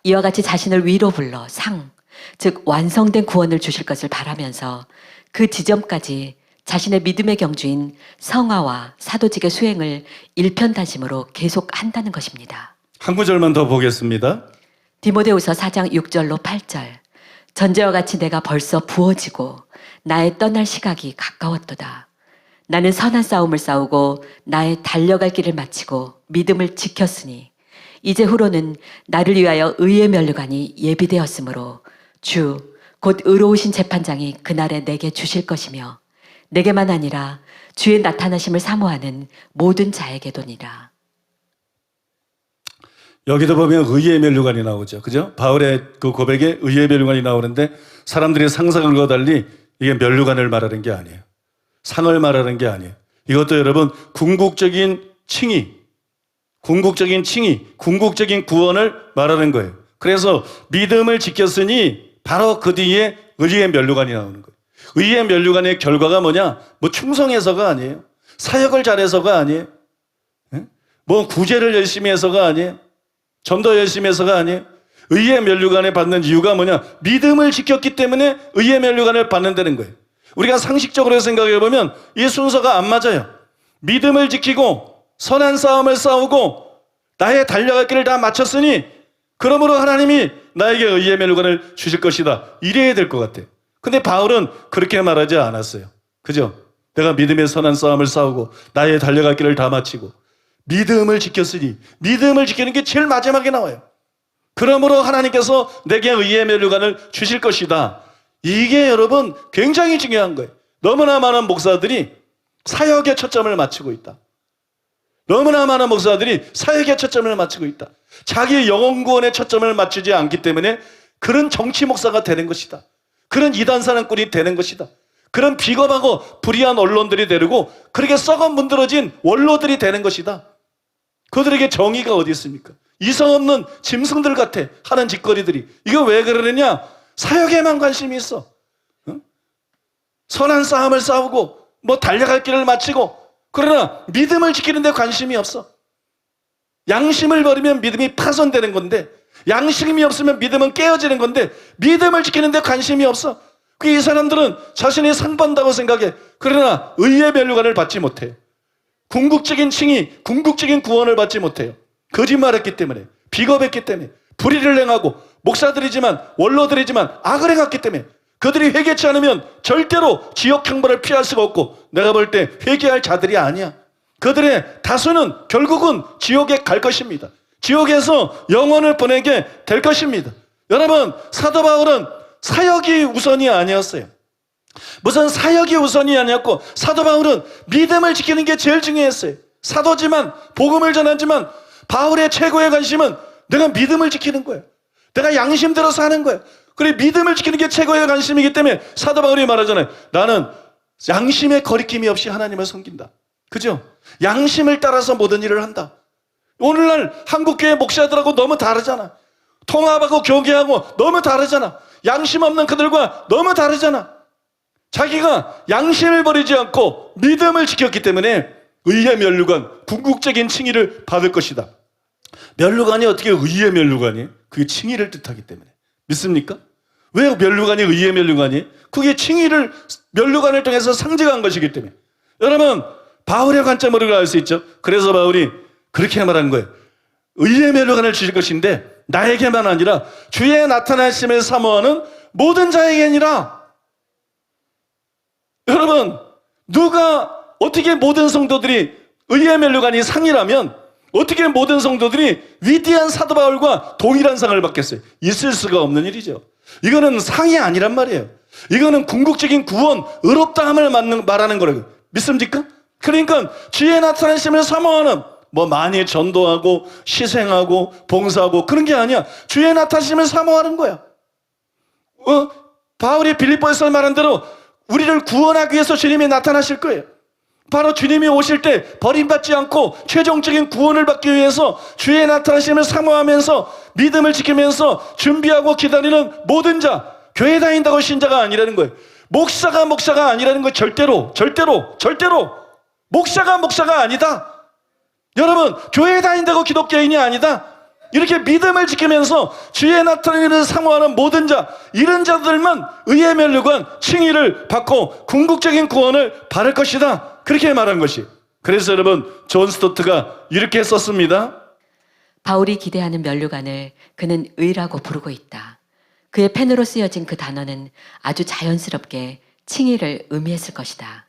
Speaker 3: 이와 같이 자신을 위로 불러 상, 즉 완성된 구원을 주실 것을 바라면서 그 지점까지 자신의 믿음의 경주인 성화와 사도직의 수행을 일편단심으로 계속한다는 것입니다.
Speaker 2: 한 구절만 더 보겠습니다.
Speaker 3: 디모데후서 4장 6절로 8절. 전제와 같이 내가 벌써 부어지고 나의 떠날 시각이 가까웠도다. 나는 선한 싸움을 싸우고 나의 달려갈 길을 마치고 믿음을 지켰으니 이제 후로는 나를 위하여 의의 면류관이 예비되었으므로 주 곧 의로우신 재판장이 그날에 내게 주실 것이며 내게만 아니라 주의 나타나심을 사모하는 모든 자에게도니라.
Speaker 2: 여기도 보면 의의 면류관이 나오죠. 그죠? 바울의 그 고백에 의의 면류관이 나오는데 사람들이 상상한 것과 달리 이게 면류관을 말하는 게 아니에요. 상을 말하는 게 아니에요. 이것도 여러분 궁극적인 칭의, 궁극적인 구원을 말하는 거예요. 그래서 믿음을 지켰으니 바로 그 뒤에 의의 면류관이 나오는 거예요. 의의 면류관의 결과가 뭐냐? 뭐 충성해서가 아니에요. 사역을 잘해서가 아니에요. 뭐 구제를 열심히 해서가 아니에요. 전도 열심히 해서가 아니에요. 의의 면류관을 받는 이유가 뭐냐? 믿음을 지켰기 때문에 의의 면류관을 받는다는 거예요. 우리가 상식적으로 생각해 보면 이 순서가 안 맞아요. 믿음을 지키고 선한 싸움을 싸우고 나의 달려갈 길을 다 마쳤으니 그러므로 하나님이 나에게 의의 면류관을 주실 것이다. 이래야 될 것 같아요. 근데 바울은 그렇게 말하지 않았어요. 그죠? 내가 믿음의 선한 싸움을 싸우고 나의 달려갈 길을 다 마치고 믿음을 지켰으니, 믿음을 지키는 게 제일 마지막에 나와요. 그러므로 하나님께서 내게 의의 면류관을 주실 것이다. 이게 여러분 굉장히 중요한 거예요. 너무나 많은 목사들이 사역에 초점을 맞추고 있다. 너무나 많은 목사들이 사역에 초점을 맞추고 있다. 자기 영혼 구원에 초점을 맞추지 않기 때문에 그런 정치 목사가 되는 것이다. 그런 이단 사람꾼이 되는 것이다. 그런 비겁하고 불의한 언론들이 되고 그렇게 썩어 문드러진 원로들이 되는 것이다. 그들에게 정의가 어디 있습니까? 이성 없는 짐승들 같아 하는 짓거리들이. 이거 왜 그러느냐? 사역에만 관심이 있어. 응? 선한 싸움을 싸우고 뭐 달려갈 길을 마치고 그러나 믿음을 지키는 데 관심이 없어. 양심을 버리면 믿음이 파손되는 건데 양심이 없으면 믿음은 깨어지는 건데 믿음을 지키는 데 관심이 없어. 이 사람들은 자신이 상 받는다고 생각해. 그러나 의의 면류관을 받지 못해. 궁극적인 칭의, 궁극적인 구원을 받지 못해요. 거짓말했기 때문에, 비겁했기 때문에, 불의를 행하고 목사들이지만 원로들이지만 악을 행했기 때문에 그들이 회개치 않으면 절대로 지옥 형벌을 피할 수가 없고 내가 볼 때 회개할 자들이 아니야. 그들의 다수는 결국은 지옥에 갈 것입니다. 지옥에서 영혼을 보내게 될 것입니다. 여러분, 사도 바울은 사역이 우선이 아니었어요. 무슨 사역이 우선이 아니었고 사도 바울은 믿음을 지키는 게 제일 중요했어요. 사도지만 복음을 전하지만 바울의 최고의 관심은 내가 믿음을 지키는 거예요. 내가 양심대로 사는 거예요. 그래, 믿음을 지키는 게 최고의 관심이기 때문에 사도 바울이 말하잖아요. 나는 양심의 거리낌이 없이 하나님을 섬긴다. 그죠? 양심을 따라서 모든 일을 한다. 오늘날 한국교회 목사들하고 너무 다르잖아. 통합하고 교계하고 너무 다르잖아. 양심 없는 그들과 너무 다르잖아. 자기가 양심을 버리지 않고 믿음을 지켰기 때문에 의의 면류관, 궁극적인 칭의를 받을 것이다. 면류관이 어떻게 의의 면류관이? 그게 칭의를 뜻하기 때문에. 믿습니까? 왜 면류관이 의의 면류관이? 그게 칭의를 면류관을 통해서 상징한 것이기 때문에. 여러분, 바울의 관점으로 알 수 있죠. 그래서 바울이 그렇게 말한 거예요. 의의 면류관을 주실 것인데 나에게만 아니라 주의 나타나심을 사모하는 모든 자에게니라. 여러분, 누가 어떻게 모든 성도들이 의의 면류관이 상이라면 어떻게 모든 성도들이 위대한 사도 바울과 동일한 상을 받겠어요? 있을 수가 없는 일이죠. 이거는 상이 아니란 말이에요. 이거는 궁극적인 구원, 의롭다함을 말하는 거라고요. 믿습니까? 그러니까 주의 나타나심을 사모하는 뭐 많이 전도하고 희생하고 봉사하고 그런 게 아니야. 주의 나타나심을 사모하는 거야. 바울이 빌립보에서 말한 대로 우리를 구원하기 위해서 주님이 나타나실 거예요. 바로 주님이 오실 때 버림받지 않고 최종적인 구원을 받기 위해서 주의 나타나심을 사모하면서 믿음을 지키면서 준비하고 기다리는 모든 자, 교회 다닌다고 신자가 아니라는 거예요. 목사가 아니라는 거예요. 절대로 목사가 아니다. 여러분, 교회 다닌다고 기독교인이 아니다. 이렇게 믿음을 지키면서 주의 나타나기를 사모하는 모든 자, 이런 자들만 의의 면류관, 칭의를 받고 궁극적인 구원을 받을 것이다. 그렇게 말한 것이. 그래서 여러분, 존 스토트가 이렇게 썼습니다.
Speaker 3: 바울이 기대하는 면류관을 그는 의라고 부르고 있다. 그의 펜으로 쓰여진 그 단어는 아주 자연스럽게 칭의를 의미했을 것이다.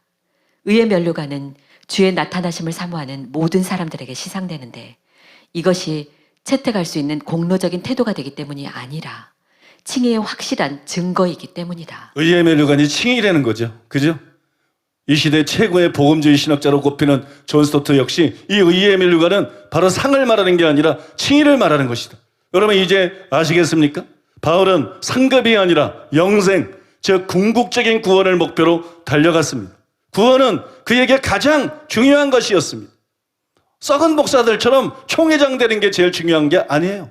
Speaker 3: 의의 면류관은 주의 나타나심을 사모하는 모든 사람들에게 시상되는데 이것이 채택할 수 있는 공로적인 태도가 되기 때문이 아니라 칭의의 확실한 증거이기 때문이다.
Speaker 2: 의의 면류관이 칭의라는 거죠. 그죠? 이 시대 최고의 복음주의 신학자로 꼽히는 존 스토트 역시 이 의의 면류관은 바로 상을 말하는 게 아니라 칭의를 말하는 것이다. 여러분, 이제 아시겠습니까? 바울은 상급이 아니라 영생, 즉 궁극적인 구원을 목표로 달려갔습니다. 구원은 그에게 가장 중요한 것이었습니다. 썩은 목사들처럼 총회장 되는 게 제일 중요한 게 아니에요.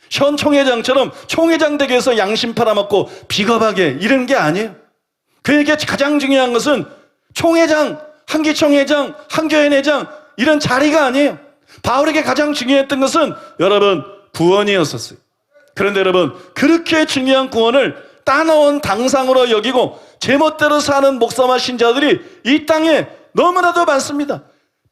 Speaker 2: 현 총회장처럼 총회장 되기 위해서 양심 팔아먹고 비겁하게 이런 게 아니에요. 그에게 가장 중요한 것은 총회장, 한기총회장, 한교회회장 이런 자리가 아니에요. 바울에게 가장 중요했던 것은 여러분 구원이었었어요. 그런데 여러분, 그렇게 중요한 구원을 따놓은 당상으로 여기고 제멋대로 사는 목사와 신자들이 이 땅에 너무나도 많습니다.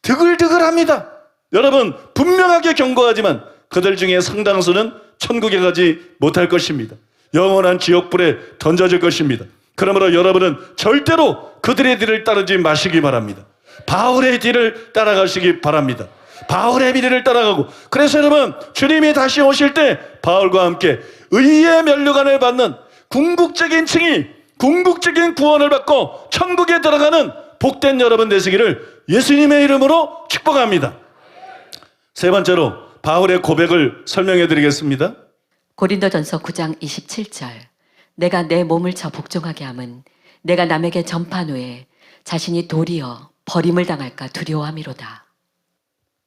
Speaker 2: 드글드글합니다. 여러분, 분명하게 경고하지만 그들 중에 상당수는 천국에 가지 못할 것입니다. 영원한 지옥불에 던져질 것입니다. 그러므로 여러분은 절대로 그들의 뒤를 따르지 마시기 바랍니다. 바울의 뒤를 따라가시기 바랍니다. 바울의 미래를 따라가고, 그래서 여러분, 주님이 다시 오실 때 바울과 함께 의의 면류관을 받는 궁극적인 칭의, 궁극적인 구원을 받고 천국에 들어가는 복된 여러분 되시기를 예수님의 이름으로 축복합니다. 세 번째로 바울의 고백을 설명해 드리겠습니다.
Speaker 3: 고린도전서 9장 27절. 내가 내 몸을 쳐 복종하게 함은 내가 남에게 전판 후에 자신이 도리어 버림을 당할까 두려워함이로다.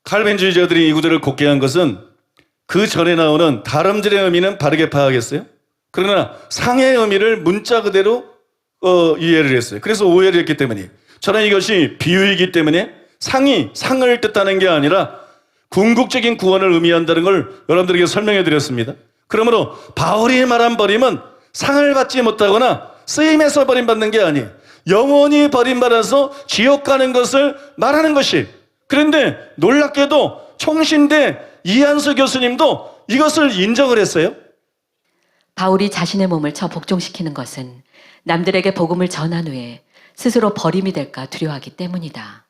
Speaker 2: 칼빈주의자들이 이 구절을 곱게 한 것은 그 전에 나오는 다름질의 의미는 바르게 파악했어요. 그러나 상의 의미를 문자 그대로 이해를 했어요. 그래서 오해를 했기 때문이에요. 저는 이것이 비유이기 때문에 상이 상을 뜻하는 게 아니라 궁극적인 구원을 의미한다는 걸 여러분들에게 설명해 드렸습니다. 그러므로 바울이 말한 버림은 상을 받지 못하거나 쓰임에서 버림받는 게 아니에요. 영원히 버림받아서 지옥 가는 것을 말하는 것이. 그런데 놀랍게도 총신대 이한수 교수님도 이것을 인정을 했어요.
Speaker 3: 바울이 자신의 몸을 쳐 복종시키는 것은 남들에게 복음을 전한 후에 스스로 버림이 될까 두려워하기 때문이다.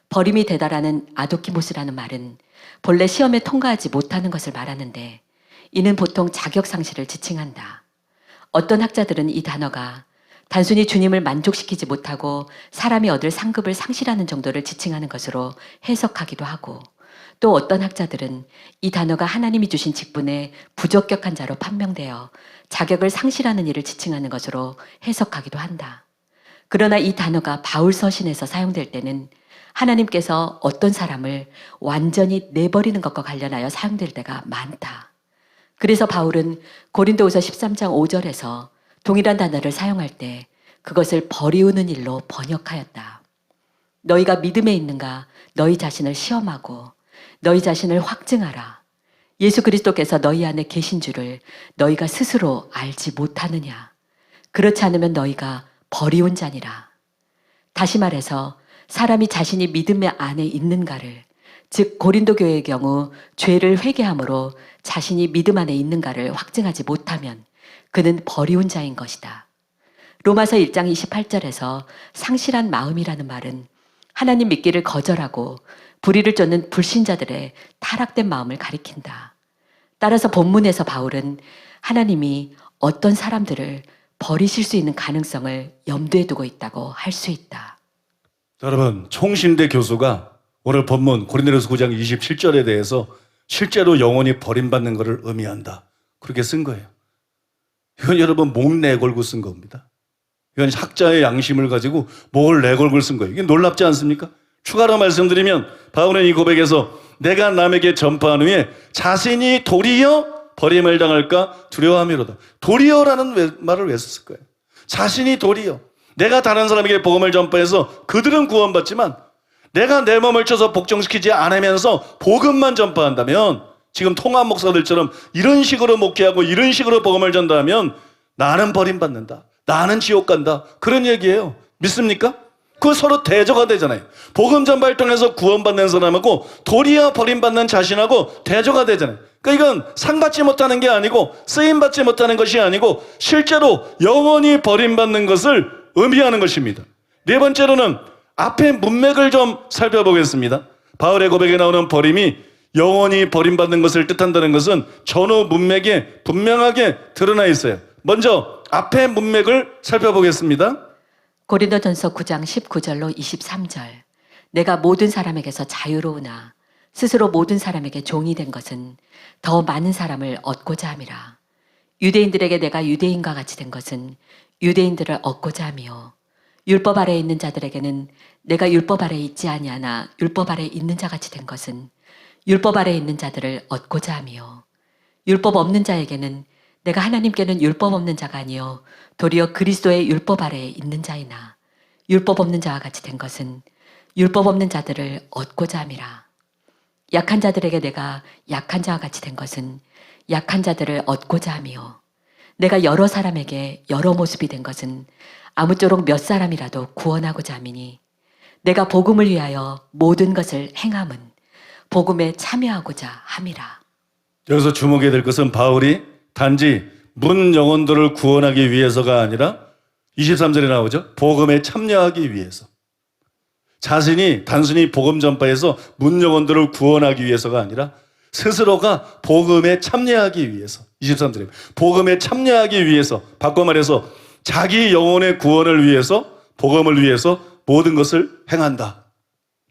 Speaker 3: 버림이 되다라는 아도키모스라는 말은 본래 시험에 통과하지 못하는 것을 말하는데 이는 보통 자격 상실을 지칭한다. 어떤 학자들은 이 단어가 단순히 주님을 만족시키지 못하고 사람이 얻을 상급을 상실하는 정도를 지칭하는 것으로 해석하기도 하고, 또 어떤 학자들은 이 단어가 하나님이 주신 직분에 부적격한 자로 판명되어 자격을 상실하는 일을 지칭하는 것으로 해석하기도 한다. 그러나 이 단어가 바울 서신에서 사용될 때는 하나님께서 어떤 사람을 완전히 내버리는 것과 관련하여 사용될 때가 많다. 그래서 바울은 고린도후서 13장 5절에서 동일한 단어를 사용할 때 그것을 버리우는 일로 번역하였다. 너희가 믿음에 있는가 너희 자신을 시험하고 너희 자신을 확증하라. 예수 그리스도께서 너희 안에 계신 줄을 너희가 스스로 알지 못하느냐. 그렇지 않으면 너희가 버리운 자니라. 다시 말해서 사람이 자신이 믿음 안에 있는가를, 즉 고린도 교회의 경우 죄를 회개함으로 자신이 믿음 안에 있는가를 확증하지 못하면 그는 버리운 자인 것이다. 로마서 1장 28절에서 상실한 마음이라는 말은 하나님 믿기를 거절하고 불의를 쫓는 불신자들의 타락된 마음을 가리킨다. 따라서 본문에서 바울은 하나님이 어떤 사람들을 버리실 수 있는 가능성을 염두에 두고 있다고 할 수 있다.
Speaker 2: 여러분, 총신대 교수가 오늘 본문 고린도후서 9장 27절에 대해서 실제로 영혼이 버림받는 것을 의미한다, 그렇게 쓴 거예요. 이건 여러분 목 내걸고 쓴 겁니다. 이건 학자의 양심을 가지고 목을 내걸고 쓴 거예요. 이게 놀랍지 않습니까? 추가로 말씀드리면 바울은 이 고백에서 내가 남에게 전파한 후에 자신이 도리어 버림을 당할까 두려워함이로다. 도리어라는 말을 왜 썼을까요? 자신이 도리어. 내가 다른 사람에게 복음을 전파해서 그들은 구원받지만 내가 내 몸을 쳐서 복종시키지 않으면서 복음만 전파한다면, 지금 통합 목사들처럼 이런 식으로 목회하고 이런 식으로 복음을 전달하면 나는 버림받는다, 나는 지옥 간다, 그런 얘기예요. 믿습니까? 그 서로 대조가 되잖아요. 복음 전파를 통해서 구원받는 사람하고 도리어 버림받는 자신하고 대조가 되잖아요. 그러니까 이건 상받지 못하는 게 아니고 쓰임받지 못하는 것이 아니고 실제로 영원히 버림받는 것을 의미하는 것입니다. 네 번째로는 앞에 문맥을 좀 살펴보겠습니다. 바울의 고백에 나오는 버림이 영원히 버림받는 것을 뜻한다는 것은 전후 문맥에 분명하게 드러나 있어요. 먼저 앞에 문맥을 살펴보겠습니다.
Speaker 3: 고린도전서 9장 19절로 23절. 내가 모든 사람에게서 자유로우나 스스로 모든 사람에게 종이 된 것은 더 많은 사람을 얻고자 함이라. 유대인들에게 내가 유대인과 같이 된 것은 유대인들을 얻고자 함이요. 율법 아래에 있는 자들에게는 내가 율법 아래에 있지 아니하나 율법 아래에 있는 자같이 된 것은 율법 아래에 있는 자들을 얻고자 함이요. 율법 없는 자에게는 내가 하나님께는 율법 없는 자가 아니요 도리어 그리스도의 율법 아래에 있는 자이나 율법 없는 자와 같이 된 것은 율법 없는 자들을 얻고자 함이라. 약한 자들에게 내가 약한 자와 같이 된 것은 약한 자들을 얻고자 함이요. 내가 여러 사람에게 여러 모습이 된 것은 아무쪼록 몇 사람이라도 구원하고자 함이니 내가 복음을 위하여 모든 것을 행함은 복음에 참여하고자 함이라.
Speaker 2: 여기서 주목해야 될 것은 바울이 단지 문 영혼들을 구원하기 위해서가 아니라 23절에 나오죠. 복음에 참여하기 위해서. 자신이 단순히 복음 전파에서 문 영혼들을 구원하기 위해서가 아니라 스스로가 복음에 참여하기 위해서. 23절에 복음에 참여하기 위해서, 바꿔 말해서 자기 영혼의 구원을 위해서, 복음을 위해서 모든 것을 행한다,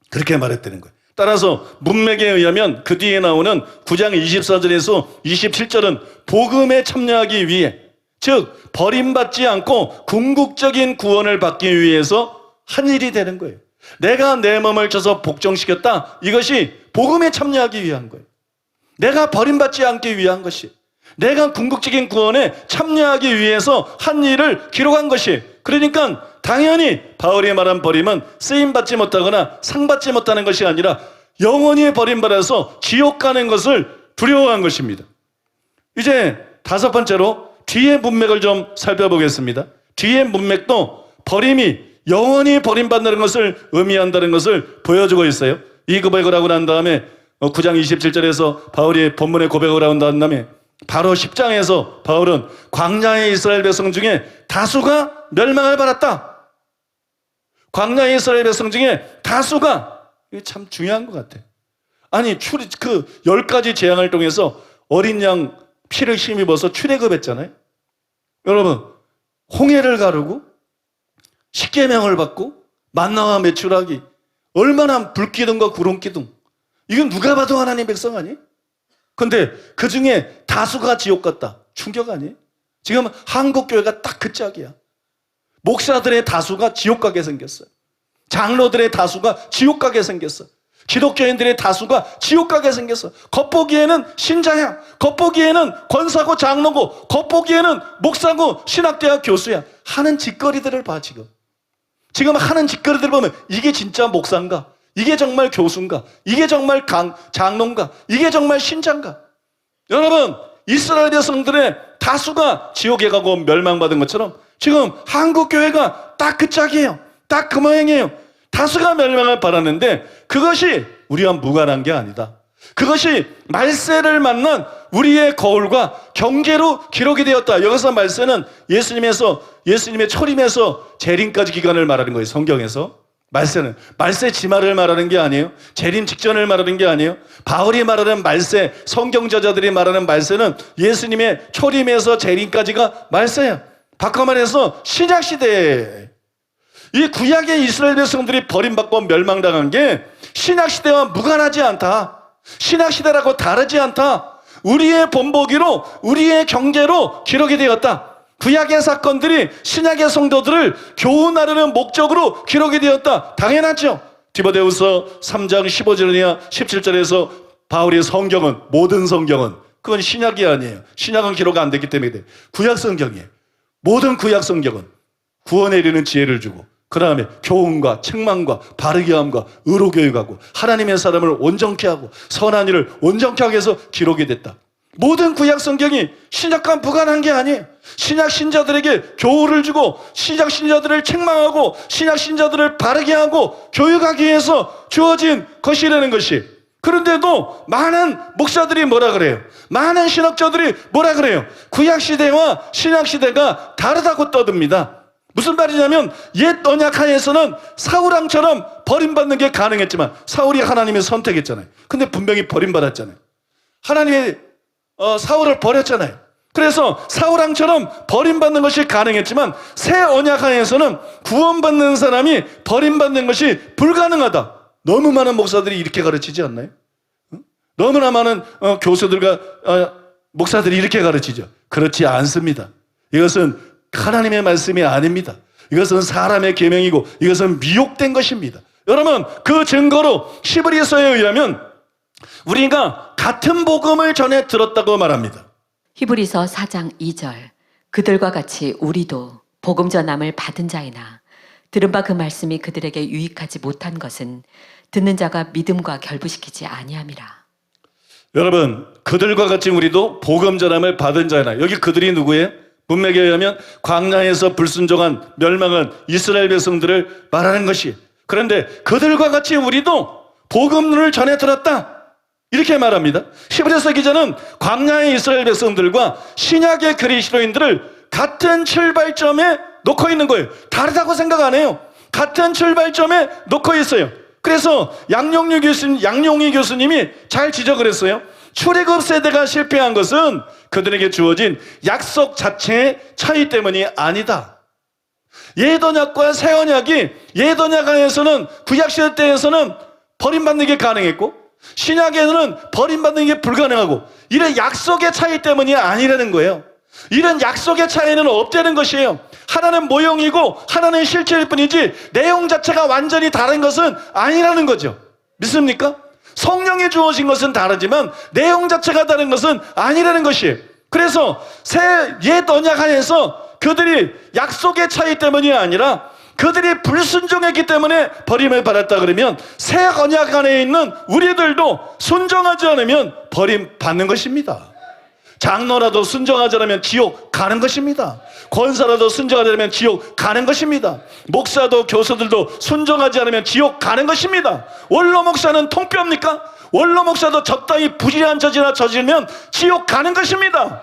Speaker 2: 그렇게 말했다는 거예요. 따라서 문맥에 의하면 그 뒤에 나오는 9장 24절에서 27절은 복음에 참여하기 위해, 즉 버림받지 않고 궁극적인 구원을 받기 위해서 한 일이 되는 거예요. 내가 내 몸을 쳐서 복종시켰다, 이것이 복음에 참여하기 위한 거예요. 내가 버림받지 않기 위한 것이, 내가 궁극적인 구원에 참여하기 위해서 한 일을 기록한 것이. 그러니까 당연히 바울이 말한 버림은 쓰임받지 못하거나 상받지 못하는 것이 아니라 영원히 버림받아서 지옥 가는 것을 두려워한 것입니다. 이제 다섯 번째로 뒤에 문맥을 좀 살펴보겠습니다. 뒤에 문맥도 버림이 영원히 버림받는 것을 의미한다는 것을 보여주고 있어요. 이 고백을 하고 난 다음에 9장 27절에서 바울이 본문에 고백을 하고 난 다음에 바로 10장에서 바울은 광야의 이스라엘 백성 중에 다수가 멸망을 받았다. 광야의 이스라엘 백성 중에 다수가, 이게 참 중요한 것 같아. 아니, 그 10가지 재앙을 통해서 어린 양 피를 힘입어서 출애굽했잖아요. 여러분, 홍해를 가르고 십계명을 받고 만나와 메추라기, 얼마나 불기둥과 구름기둥. 이건 누가 봐도 하나님 백성 아니에요? 근데 그 중에 다수가 지옥 갔다. 충격 아니에요? 지금 한국교회가 딱 그 짝이야. 목사들의 다수가 지옥 가게 생겼어요. 장로들의 다수가 지옥 가게 생겼어. 기독교인들의 다수가 지옥 가게 생겼어. 겉보기에는 신자야. 겉보기에는 권사고 장로고, 겉보기에는 목사고 신학대학 교수야. 하는 짓거리들을 봐, 지금. 지금 하는 짓거리들을 보면 이게 진짜 목사인가? 이게 정말 교수인가? 이게 정말 장로인가? 이게 정말 신자인가? 여러분, 이스라엘 백성들의 다수가 지옥에 가고 멸망받은 것처럼 지금 한국교회가 딱 그 짝이에요. 딱 그 모양이에요. 다수가 멸망을 받았는데 그것이 우리와 무관한 게 아니다. 그것이 말세를 만난 우리의 거울과 경계로 기록이 되었다. 여기서 말세는 예수님의 초림에서 재림까지 기간을 말하는 거예요. 성경에서. 말세는 말세 지마를 말하는 게 아니에요. 재림 직전을 말하는 게 아니에요. 바울이 말하는 말세, 성경 저자들이 말하는 말세는 예수님의 초림에서 재림까지가 말세야. 바꿔 말해서 신약 시대에 이 구약의 이스라엘 백성들이 버림받고 멸망당한 게 신약 시대와 무관하지 않다. 신약 시대라고 다르지 않다. 우리의 본보기로, 우리의 경제로 기록이 되었다. 구약의 사건들이 신약의 성도들을 교훈하려는 목적으로 기록이 되었다. 당연하죠. 디모데후서 3장 15절이나 17절에서 바울의 성경은, 모든 성경은, 그건 신약이 아니에요. 신약은 기록 안 됐기 때문에 돼. 구약 성경이에요. 모든 구약 성경은 구원에 이르는 지혜를 주고, 그 다음에 교훈과 책망과 바르게 함과 의로 교육하고 하나님의 사람을 온전케 하고 선한 일을 온전케 하기 위해서 기록이 됐다. 모든 구약 성경이 신약과 무관한 게 아니에요. 신약 신자들에게 교훈을 주고 신약 신자들을 책망하고 신약 신자들을 바르게 하고 교육하기 위해서 주어진 것이라는 것이. 그런데도 많은 목사들이 뭐라 그래요? 많은 신학자들이 뭐라 그래요? 구약 시대와 신약 시대가 다르다고 떠듭니다. 무슨 말이냐면 옛 언약 하에서는 사울왕처럼 버림받는 게 가능했지만 사울이 하나님의 선택했잖아요. 근데 분명히 버림받았잖아요. 하나님이 사울을 버렸잖아요. 그래서 사울왕처럼 버림받는 것이 가능했지만 새 언약 하에서는 구원받는 사람이 버림받는 것이 불가능하다. 너무 많은 목사들이 이렇게 가르치지 않나요? 너무나 많은 교수들과 목사들이 이렇게 가르치죠. 그렇지 않습니다. 이것은 하나님의 말씀이 아닙니다. 이것은 사람의 계명이고 이것은 미혹된 것입니다. 여러분, 그 증거로 히브리서에 의하면 우리가 같은 복음을 전해 들었다고 말합니다.
Speaker 3: 히브리서 4장 2절. 그들과 같이 우리도 복음 전함을 받은 자이나 들은 바 그 말씀이 그들에게 유익하지 못한 것은 듣는 자가 믿음과 결부시키지 아니함이라. 여러분,
Speaker 2: 그들과 같이 우리도 복음 전함을 받은 자이나, 여기 그들이 누구예요? 문맥에 의하면 광야에서 불순종한 멸망한 이스라엘 백성들을 말하는 것이. 그런데 그들과 같이 우리도 복음을 전해 들었다. 이렇게 말합니다. 히브리서 기자는 광야의 이스라엘 백성들과 신약의 그리스도인들을 같은 출발점에 놓고 있는 거예요. 다르다고 생각 안 해요. 같은 출발점에 놓고 있어요. 그래서 양용희 교수님이 잘 지적을 했어요. 출애굽 세대가 실패한 것은 그들에게 주어진 약속 자체의 차이 때문이 아니다. 옛 언약과 새 언약이, 옛 언약 안에서는 구약시대 때에서는 버림받는 게 가능했고 신약에는 버림받는 게 불가능하고, 이런 약속의 차이 때문이 아니라는 거예요. 이런 약속의 차이는 없다는 것이에요. 하나는 모형이고 하나는 실체일 뿐이지 내용 자체가 완전히 다른 것은 아니라는 거죠. 믿습니까? 성령이 주어진 것은 다르지만 내용 자체가 다른 것은 아니라는 것이에요. 그래서 옛 언약 안에서 그들이 약속의 차이 때문이 아니라 그들이 불순종했기 때문에 버림을 받았다 그러면 새 언약 안에 있는 우리들도 순종하지 않으면 버림받는 것입니다. 장로라도 순종하지 않으면 지옥 가는 것입니다. 권사라도 순종하지 않으면 지옥 가는 것입니다. 목사도 교수들도 순종하지 않으면 지옥 가는 것입니다. 원로 목사는 통뼈입니까? 원로 목사도 적당히 부실한 저지나 저지르면 지옥 가는 것입니다.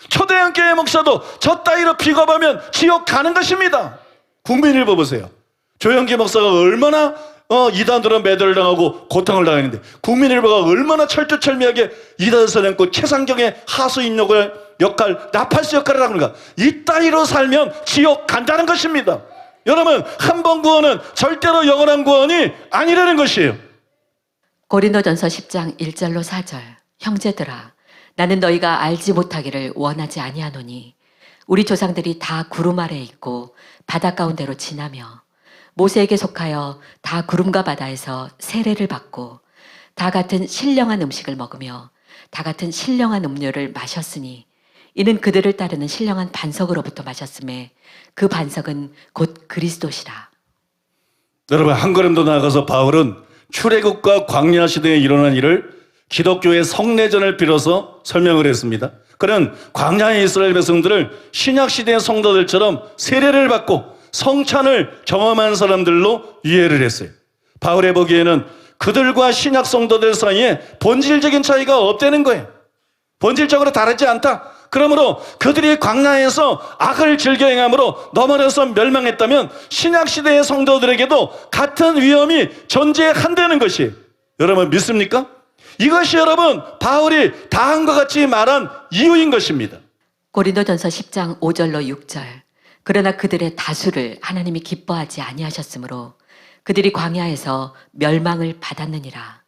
Speaker 2: 초대형 교회 목사도 저 따위로 비겁하면 지옥 가는 것입니다. 국민일보 보세요. 조영기 목사가 얼마나 이단으로 매도를 당하고 고통을 당했는데 국민일보가 얼마나 철두철미하게 이단 선행고 최상경의 하수 인력을 나팔수 역할을 하는가. 이 따위로 살면 지옥 간다는 것입니다. 여러분, 한 번 구원은 절대로 영원한 구원이 아니라는 것이에요.
Speaker 3: 고린도전서 10장 1절로 4절. 형제들아, 나는 너희가 알지 못하기를 원하지 아니하노니 우리 조상들이 다 구름 아래에 있고 바다 가운데로 지나며 모세에게 속하여 다 구름과 바다에서 세례를 받고 다 같은 신령한 음식을 먹으며 다 같은 신령한 음료를 마셨으니 이는 그들을 따르는 신령한 반석으로부터 마셨음에 그 반석은 곧 그리스도시라.
Speaker 2: 여러분, 한 걸음 더 나아가서 바울은 출애굽과 광야 시대에 일어난 일을 기독교의 성례전을 빌어서 설명을 했습니다. 그는 광야의 이스라엘 백성들을 신약 시대의 성도들처럼 세례를 받고 성찬을 경험한 사람들로 이해를 했어요. 바울의 보기에는 그들과 신약 성도들 사이에 본질적인 차이가 없다는 거예요. 본질적으로 다르지 않다. 그러므로 그들이 광야에서 악을 즐겨 행함으로 넘어져서 멸망했다면 신약 시대의 성도들에게도 같은 위험이 존재한다는 것이, 여러분 믿습니까? 이것이 여러분 바울이 다음과 같이 말한 이유인 것입니다.
Speaker 3: 고린도전서 10장 5절로 6절. 그러나 그들의 다수를 하나님이 기뻐하지 아니하셨으므로 그들이 광야에서 멸망을 받았느니라.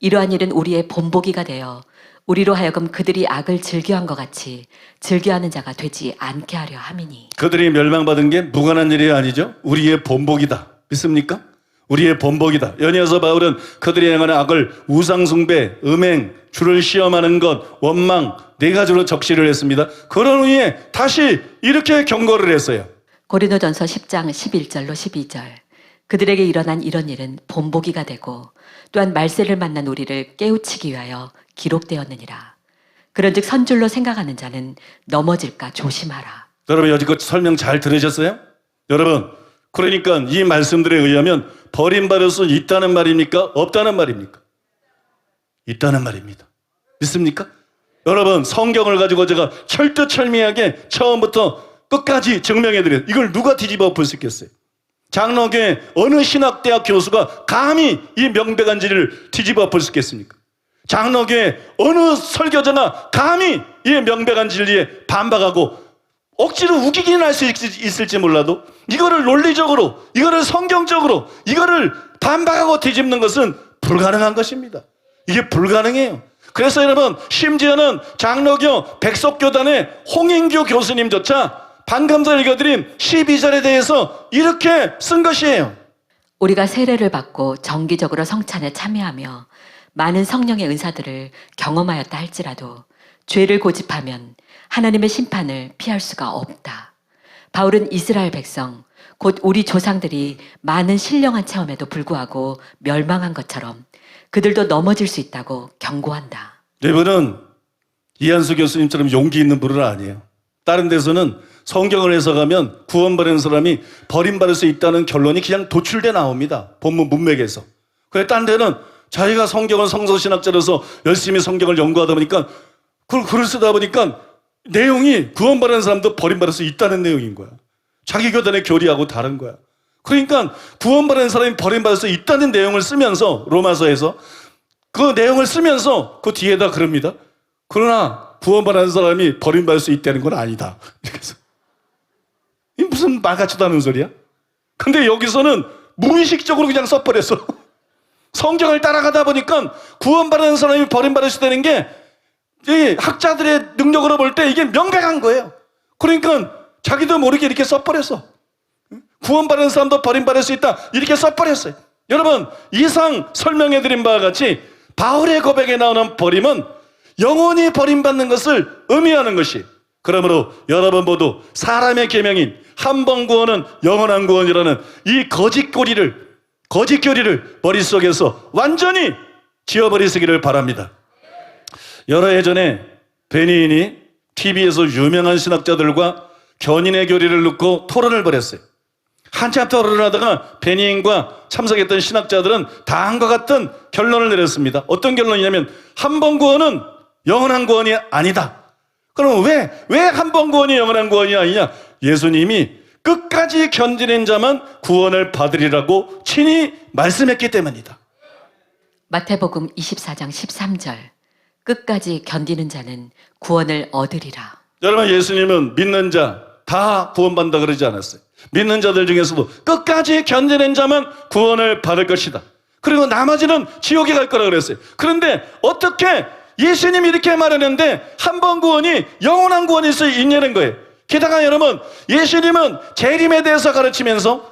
Speaker 3: 이러한 일은 우리의 본보기가 되어 우리로 하여금 그들이 악을 즐겨한 것 같이 즐겨하는 자가 되지 않게 하려 함이니.
Speaker 2: 그들이 멸망받은 게 무관한 일이 아니죠. 우리의 본보기다. 믿습니까? 우리의 본보기다. 연이어서 바울은 그들이 행하는 악을 우상숭배, 음행, 주를 시험하는 것, 원망 네 가지로 적시를 했습니다. 그런 후에 다시 이렇게 경고를 했어요.
Speaker 3: 고린도전서 10장 11절로 12절. 그들에게 일어난 이런 일은 본보기가 되고 또한 말세를 만난 우리를 깨우치기 위하여 기록되었느니라. 그런즉 선줄로 생각하는 자는 넘어질까 조심하라.
Speaker 2: 여러분 여지껏 설명 잘 들으셨어요? 여러분, 그러니까 이 말씀들에 의하면 버림받을 수 있다는 말입니까? 없다는 말입니까? 있다는 말입니다. 믿습니까? 여러분, 성경을 가지고 제가 철두철미하게 처음부터 끝까지 증명해드려요. 이걸 누가 뒤집어 볼 수 있겠어요? 장로교의 어느 신학대학 교수가 감히 이 명백한 진리를 뒤집어 볼 수 있겠습니까? 장로교의 어느 설교자가 감히 이 명백한 진리에 반박하고 억지로 우기긴 할 수 있을지 몰라도 이거를 논리적으로, 이거를 성경적으로, 이거를 반박하고 뒤집는 것은 불가능한 것입니다. 이게 불가능해요. 그래서 여러분, 심지어는 장로교 백석교단의 홍인규 교수님조차 방금 전 읽어드린 12절에 대해서 이렇게 쓴 것이에요.
Speaker 3: 우리가 세례를 받고 정기적으로 성찬에 참여하며 많은 성령의 은사들을 경험하였다 할지라도 죄를 고집하면 하나님의 심판을 피할 수가 없다. 바울은 이스라엘 백성, 곧 우리 조상들이 많은 신령한 체험에도 불구하고 멸망한 것처럼 그들도 넘어질 수 있다고 경고한다.
Speaker 2: 이분은 이한수 교수님처럼 용기 있는 분은 아니에요. 다른 데서는 성경을 해석하면 구원받은 사람이 버림받을 수 있다는 결론이 그냥 도출돼 나옵니다. 본문 문맥에서. 그래서 딴 데는 자기가 성경을 성서신학자로서 열심히 성경을 연구하다 보니까 그걸 글을 쓰다 보니까 내용이 구원받은 사람도 버림받을 수 있다는 내용인 거야. 자기 교단의 교리하고 다른 거야. 그러니까 구원받은 사람이 버림받을 수 있다는 내용을 쓰면서 로마서에서 그 내용을 쓰면서 그 뒤에다 그럽니다. 그러나 구원받은 사람이 버림받을 수 있다는 건 아니다. 그래서 이 무슨 말 같지도 않은 소리야? 근데 여기서는 무의식적으로 그냥 써버렸어. 성경을 따라가다 보니까 구원받은 사람이 버림받을 수 있다는 게 이 학자들의 능력으로 볼 때 이게 명백한 거예요. 그러니까 자기도 모르게 이렇게 써버렸어. 구원받은 사람도 버림받을 수 있다. 이렇게 써버렸어요. 여러분, 이상 설명해드린 바와 같이 바울의 고백에 나오는 버림은 영원히 버림받는 것을 의미하는 것이. 그러므로 여러분 모두 사람의 계명인 한 번 구원은 영원한 구원이라는 이 거짓 교리를 머릿속에서 완전히 지워버리시기를 바랍니다. 여러 해 전에 베니인이 TV에서 유명한 신학자들과 견인의 교리를 놓고 토론을 벌였어요. 한참 토론을 하다가 베니인과 참석했던 신학자들은 다음과 같은 결론을 내렸습니다. 어떤 결론이냐면 한 번 구원은 영원한 구원이 아니다. 그럼 왜 한 번 구원이 영원한 구원이 아니냐? 예수님이 끝까지 견디는 자만 구원을 받으리라고 친히 말씀했기 때문이다.
Speaker 3: 마태복음 24장 13절. 끝까지 견디는 자는 구원을 얻으리라.
Speaker 2: 여러분, 예수님은 믿는 자 다 구원받는다 그러지 않았어요. 믿는 자들 중에서도 끝까지 견디는 자만 구원을 받을 것이다. 그리고 나머지는 지옥에 갈 거라 그랬어요. 그런데 어떻게 예수님이 이렇게 말하는데 한 번 구원이 영원한 구원이 있냐는 거예요. 게다가 여러분, 예수님은 재림에 대해서 가르치면서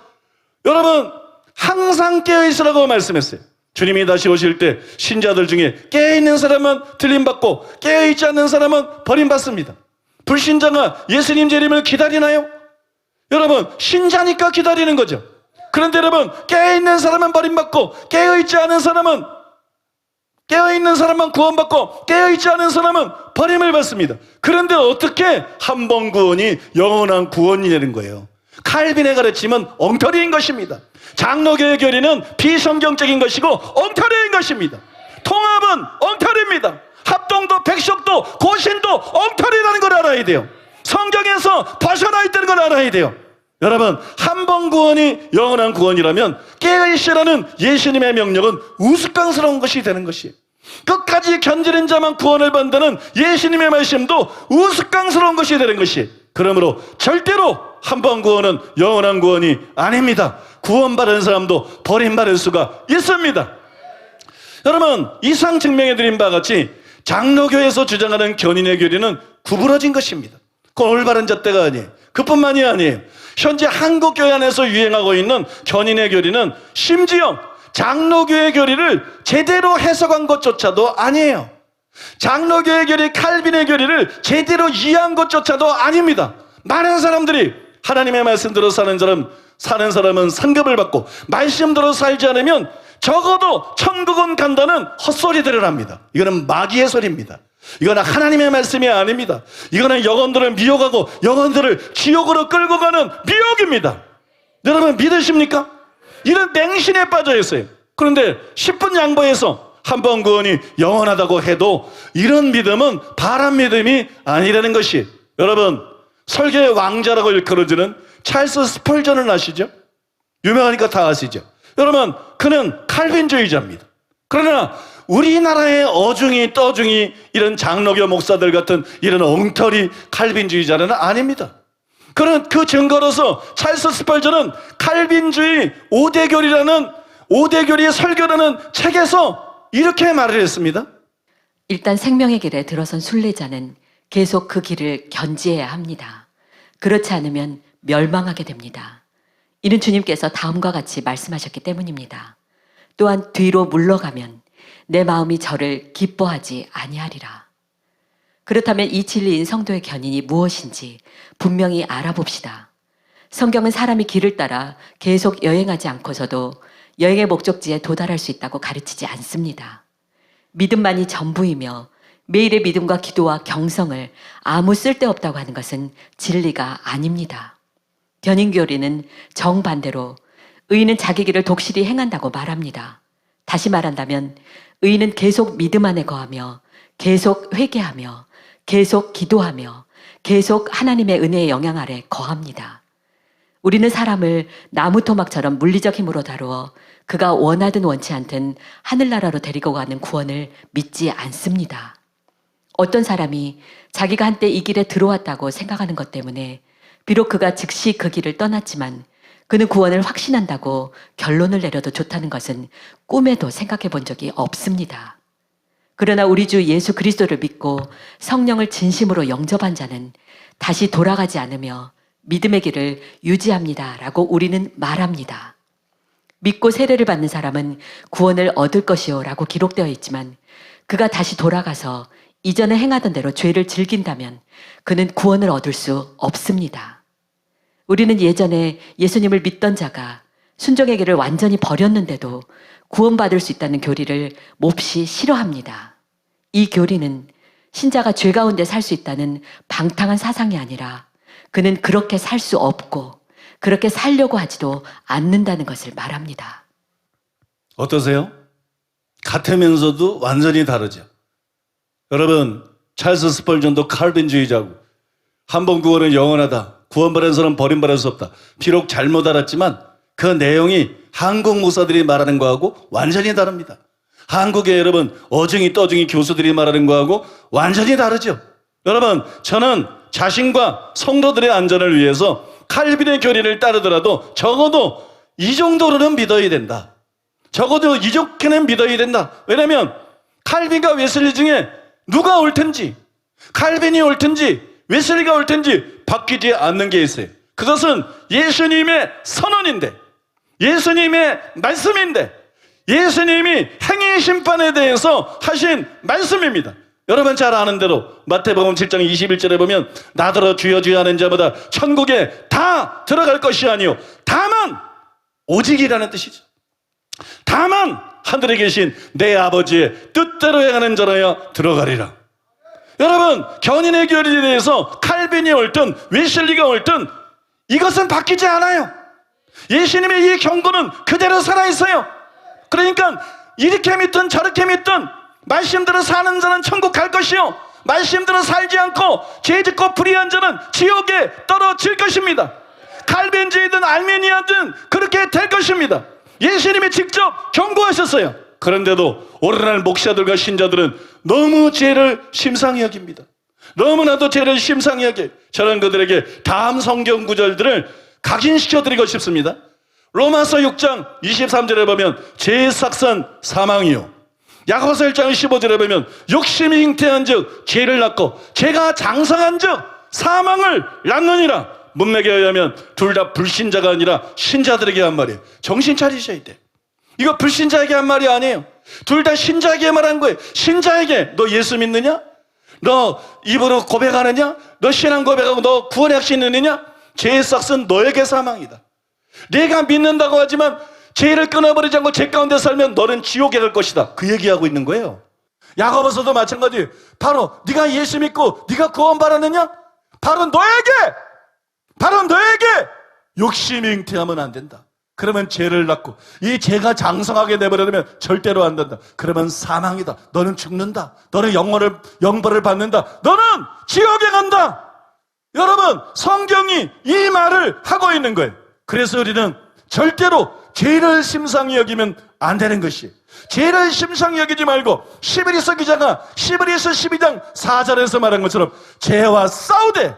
Speaker 2: 여러분 항상 깨어있으라고 말씀했어요. 주님이 다시 오실 때 신자들 중에 깨어있는 사람은 들림받고 깨어있지 않는 사람은 버림받습니다. 불신자가 예수님 재림을 기다리나요? 여러분, 신자니까 기다리는 거죠. 그런데 여러분, 깨어있는 사람은 버림받고 깨어있지 않은 사람은, 깨어있는 사람만 구원받고 깨어있지 않은 사람은 버림을 받습니다. 그런데 어떻게 한 번 구원이 영원한 구원이 되는 거예요? 칼빈의 가르침은 엉터리인 것입니다. 장로교의 교리는 비성경적인 것이고 엉터리인 것입니다. 통합은 엉터리입니다. 합동도 백석도 고신도 엉터리라는 걸 알아야 돼요. 성경에서 벗어나 있다는 걸 알아야 돼요. 여러분, 한 번 구원이 영원한 구원이라면 깨어있으라는 예수님의 명령은 우스꽝스러운 것이 되는 것이에요. 끝까지 견디는 자만 구원을 받는다는 예수님의 말씀도 우스꽝스러운 것이 되는 것이에요. 그러므로 절대로 한 번 구원은 영원한 구원이 아닙니다. 구원받은 사람도 버림받을 수가 있습니다. 여러분, 이상 증명해드린 바와 같이 장로교에서 주장하는 견인의 교리는 구부러진 것입니다. 그건 올바른 잣대가 아니에요. 그뿐만이 아니에요. 현재 한국 교회 안에서 유행하고 있는 견인의 교리는 심지어 장로교의 교리를 제대로 해석한 것조차도 아니에요. 장로교의 교리, 칼빈의 교리를 제대로 이해한 것조차도 아닙니다. 많은 사람들이 하나님의 말씀대로 사는 사람은 상급을 받고 말씀대로 살지 않으면 적어도 천국은 간다는 헛소리들을 합니다. 이거는 마귀의 소리입니다. 이거는 하나님의 말씀이 아닙니다. 이거는 영혼들을 미혹하고 영혼들을 지옥으로 끌고 가는 미혹입니다. 여러분, 믿으십니까? 이런 맹신에 빠져 있어요. 그런데 10분 양보해서 한 번 구원이 영원하다고 해도 이런 믿음은 바람 믿음이 아니라는 것이, 여러분, 설계의 왕자라고 일컬어지는 찰스 스펄전을 아시죠? 유명하니까 다 아시죠? 여러분, 그는 칼빈주의자입니다. 그러나 우리나라의 어중이 떠중이 이런 장로교 목사들 같은 이런 엉터리 칼빈주의자는 아닙니다. 그는 그 증거로서 찰스 스펄전은 칼빈주의 5대 교리의 설교라는 책에서 이렇게 말을 했습니다.
Speaker 3: 일단 생명의 길에 들어선 순례자는 계속 그 길을 견지해야 합니다. 그렇지 않으면 멸망하게 됩니다. 이는 주님께서 다음과 같이 말씀하셨기 때문입니다. 또한 뒤로 물러가면 내 마음이 저를 기뻐하지 아니하리라. 그렇다면 이 진리인 성도의 견인이 무엇인지 분명히 알아봅시다. 성경은 사람이 길을 따라 계속 여행하지 않고서도 여행의 목적지에 도달할 수 있다고 가르치지 않습니다. 믿음만이 전부이며 매일의 믿음과 기도와 경성을 아무 쓸데없다고 하는 것은 진리가 아닙니다. 견인교리는 정반대로 의인은 자기 길을 독실히 행한다고 말합니다. 다시 말한다면 의인은 계속 믿음 안에 거하며 계속 회개하며 계속 기도하며 계속 하나님의 은혜의 영향 아래 거합니다. 우리는 사람을 나무 토막처럼 물리적 힘으로 다루어 그가 원하든 원치 않든 하늘나라로 데리고 가는 구원을 믿지 않습니다. 어떤 사람이 자기가 한때 이 길에 들어왔다고 생각하는 것 때문에 비록 그가 즉시 그 길을 떠났지만 그는 구원을 확신한다고 결론을 내려도 좋다는 것은 꿈에도 생각해 본 적이 없습니다. 그러나 우리 주 예수 그리스도를 믿고 성령을 진심으로 영접한 자는 다시 돌아가지 않으며 믿음의 길을 유지합니다 라고 우리는 말합니다. 믿고 세례를 받는 사람은 구원을 얻을 것이요 라고 기록되어 있지만 그가 다시 돌아가서 이전에 행하던 대로 죄를 즐긴다면 그는 구원을 얻을 수 없습니다. 우리는 예전에 예수님을 믿던 자가 순종의 길을 완전히 버렸는데도 구원받을 수 있다는 교리를 몹시 싫어합니다. 이 교리는 신자가 죄 가운데 살 수 있다는 방탕한 사상이 아니라 그는 그렇게 살 수 없고 그렇게 살려고 하지도 않는다는 것을 말합니다.
Speaker 2: 어떠세요? 같으면서도 완전히 다르죠. 여러분, 찰스 스펄전도 칼빈주의자고 한 번 구원은 영원하다. 구원받은 사람은 버림받을 수 없다. 비록 잘못 알았지만 그 내용이 한국 목사들이 말하는 거하고 완전히 다릅니다. 한국의 여러분 어중이 떠중이 교수들이 말하는 거하고 완전히 다르죠. 여러분 저는 자신과 성도들의 안전을 위해서 칼빈의 교리를 따르더라도 적어도 이 정도로는 믿어야 된다. 적어도 이렇게는 믿어야 된다. 왜냐하면 칼빈과 웨슬리 중에 누가 옳든지 칼빈이 옳든지 웨슬리가 옳든지 바뀌지 않는 게 있어요. 그것은 예수님의 선언인데 예수님의 말씀인데 예수님이 행위 심판에 대해서 하신 말씀입니다. 여러분 잘 아는 대로 마태복음 7장 21절에 보면 나더러 주여 주여 하는 자마다 천국에 다 들어갈 것이 아니요 다만 오직이라는 뜻이죠. 다만 하늘에 계신 내 아버지의 뜻대로 행하는 자라야 들어가리라. 여러분 견인의 교리에 대해서 칼빈이 옳든 웨슬리가 옳든 이것은 바뀌지 않아요. 예수님의 이 경고는 그대로 살아있어요. 그러니까 이렇게 믿든 저렇게 믿든 말씀대로 사는 자는 천국 갈 것이요 말씀대로 살지 않고 죄짓고 불의한 자는 지옥에 떨어질 것입니다. 칼빈주의든 알메니아든 그렇게 될 것입니다. 예수님이 직접 경고하셨어요. 그런데도 오늘날 목사들과 신자들은 너무 죄를 심상히 여깁니다. 너무나도 죄를 심상히 여겨. 저는 그들에게 다음 성경 구절들을 각인시켜드리고 싶습니다. 로마서 6장 23절에 보면 죄의 삭선 사망이요 야고보서 1장 15절에 보면 욕심이 잉태한 즉 죄를 낳고 죄가 장성한 즉 사망을 낳느니라. 문맥에 의하면 둘 다 불신자가 아니라 신자들에게 한 말이에요. 정신 차리셔야 돼. 이거 불신자에게 한 말이 아니에요. 둘 다 신자에게 말한 거예요. 신자에게 너 예수 믿느냐? 너 입으로 고백하느냐? 너 신앙 고백하고 너 구원의 확신 있느냐? 죄의 삭은 너에게 사망이다. 내가 믿는다고 하지만 죄를 끊어버리지 않고 죄 가운데 살면 너는 지옥에 갈 것이다. 그 얘기하고 있는 거예요. 야고보서도 마찬가지. 바로 네가 예수 믿고 네가 구원 받았느냐? 바로 너에게 욕심이 잉태하면 안 된다. 그러면 죄를 낳고 이 죄가 장성하게 내버려두면 절대로 안 된다. 그러면 사망이다. 너는 죽는다. 너는 영벌을 받는다. 너는 지옥에 간다. 여러분 성경이 이 말을 하고 있는 거예요. 그래서 우리는 절대로 죄를 심상히 여기면 안 되는 것이 죄를 심상히 여기지 말고 시브리서 기자가 시브리서 12장 4절에서 말한 것처럼 죄와 싸우되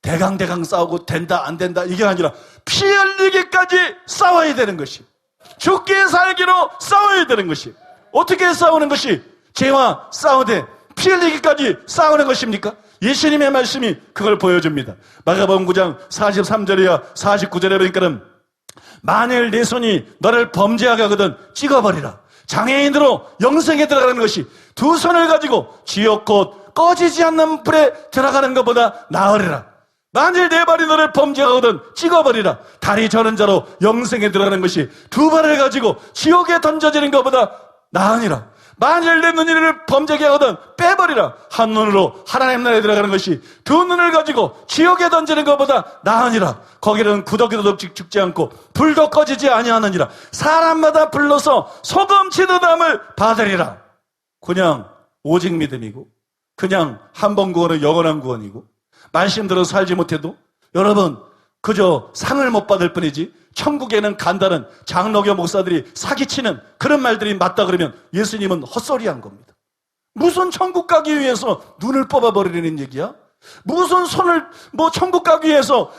Speaker 2: 대강대강 싸우고 된다 안 된다 이게 아니라 피 흘리기까지 싸워야 되는 것이 죽기 살기로 싸워야 되는 것이 어떻게 싸우는 것이 죄와 싸우되 피 흘리기까지 싸우는 것입니까? 예수님의 말씀이 그걸 보여줍니다. 마가복음 9장 43절이야 49절에 보니까는 만일 내 손이 너를 범죄하게 하거든 찍어버리라. 장애인으로 영생에 들어가는 것이 두 손을 가지고 지옥 곧 꺼지지 않는 불에 들어가는 것보다 나으리라. 만일 내 발이 너를 범죄하거든 찍어버리라. 다리 저는 자로 영생에 들어가는 것이 두 발을 가지고 지옥에 던져지는 것보다 나으니라. 만일 내 눈을 범죄하게 하거든 빼버리라. 한 눈으로 하나님 나라에 들어가는 것이 두 눈을 가지고 지옥에 던지는 것보다 나으니라. 거기는 구더기도 죽지 않고 불도 꺼지지 아니하느니라. 사람마다 불러서 소금 치듯함을 받으리라. 그냥 오직 믿음이고 그냥 한 번 구원은 영원한 구원이고 말씀대로 살지 못해도 여러분 그저 상을 못 받을 뿐이지 천국에는 간다는 장로교 목사들이 사기치는 그런 말들이 맞다 그러면 예수님은 헛소리한 겁니다. 무슨 천국 가기 위해서 눈을 뽑아버리는 얘기야? 무슨 천국 가기 위해서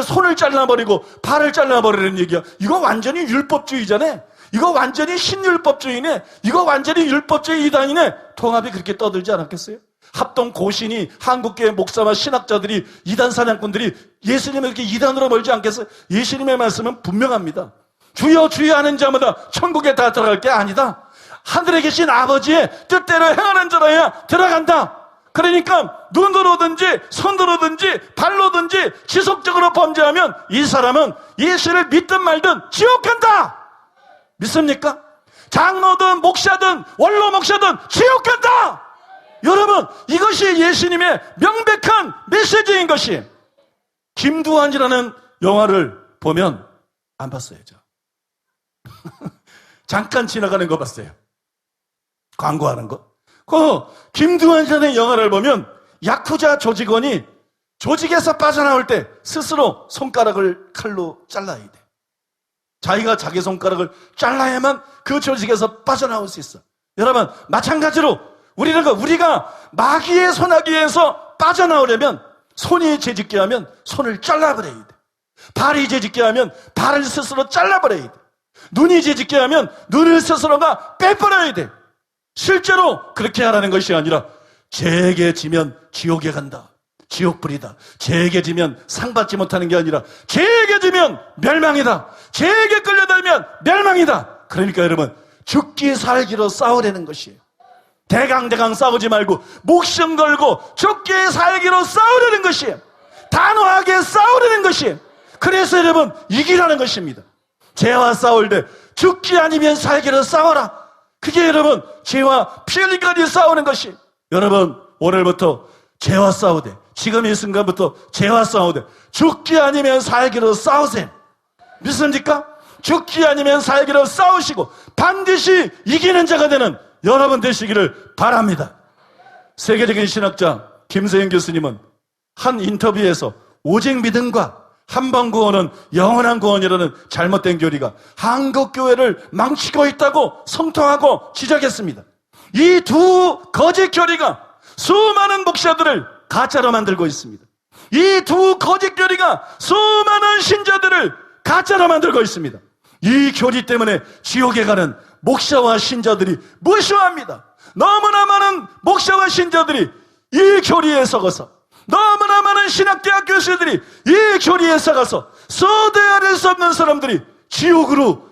Speaker 2: 손을 잘라버리고 발을 잘라버리는 얘기야? 이거 완전히 율법주의자네. 이거 완전히 신율법주의네. 이거 완전히 율법주의 이단이네. 통합이 그렇게 떠들지 않았겠어요? 합동 고신이 한국교회 목사와 신학자들이 이단 사냥꾼들이 예수님을 이렇게 이단으로 몰지 않겠어요? 예수님의 말씀은 분명합니다. 주여 주여 하는 자마다 천국에 다 들어갈 게 아니다. 하늘에 계신 아버지의 뜻대로 행하는 자라야 들어간다. 그러니까 눈으로든지 손으로든지 발로든지 지속적으로 범죄하면 이 사람은 예수를 믿든 말든 지옥 간다. 믿습니까? 장로든 목사든 원로 목사든 지옥 간다. 여러분 이것이 예수님의 명백한 메시지인 것이. 김두한이라는 영화를 보면 안 봤어요. 저 잠깐 지나가는 거 봤어요. 광고하는 거. 김두한전의 영화를 보면 야쿠자 조직원이 조직에서 빠져나올 때 스스로 손가락을 칼로 잘라야 돼. 자기가 자기 손가락을 잘라야만 그 조직에서 빠져나올 수 있어. 여러분, 마찬가지로 우리가 마귀의 손아귀에서 빠져나오려면, 손이 죄짓게 하면 손을 잘라버려야 돼. 발이 죄짓게 하면 발을 스스로 잘라버려야 돼. 눈이 죄짓게 하면 눈을 스스로가 빼버려야 돼. 실제로 그렇게 하라는 것이 아니라, 죄에게 지면 지옥에 간다, 지옥불이다, 죄에게 지면 상 받지 못하는 게 아니라 죄에게 지면 멸망이다, 죄에게 끌려다니면 멸망이다. 그러니까 여러분, 죽기 살기로 싸우라는 것이에요. 대강대강 싸우지 말고 목숨 걸고 죽기 살기로 싸우려는 것이에요. 단호하게 싸우려는 것이에요. 그래서 여러분, 이기라는 것입니다. 죄와 싸울 때 죽기 아니면 살기로 싸워라. 그게 여러분, 죄와 피 흘리기까지 싸우는 것이. 여러분, 오늘부터 죄와 싸우되, 지금 이 순간부터 죄와 싸우되 죽기 아니면 살기로 싸우세요. 믿습니까? 죽기 아니면 살기로 싸우시고 반드시 이기는 자가 되는 여러분 되시기를 바랍니다. 세계적인 신학자 김세영 교수님은 한 인터뷰에서 오직 믿음과 한 번 구원은 영원한 구원이라는 잘못된 교리가 한국 교회를 망치고 있다고 성토하고 지적했습니다. 이 두 거짓 교리가 수많은 목사들을 가짜로 만들고 있습니다. 이 두 거짓 교리가 수많은 신자들을 가짜로 만들고 있습니다. 이 교리 때문에 지옥에 가는 목사와 신자들이 무수합니다. 너무나 많은 목사와 신자들이 이 교리에 썩어서, 너무나 많은 신학대학 교수들이 이 교리에 썩어서 소대할 수 없는 사람들이 지옥으로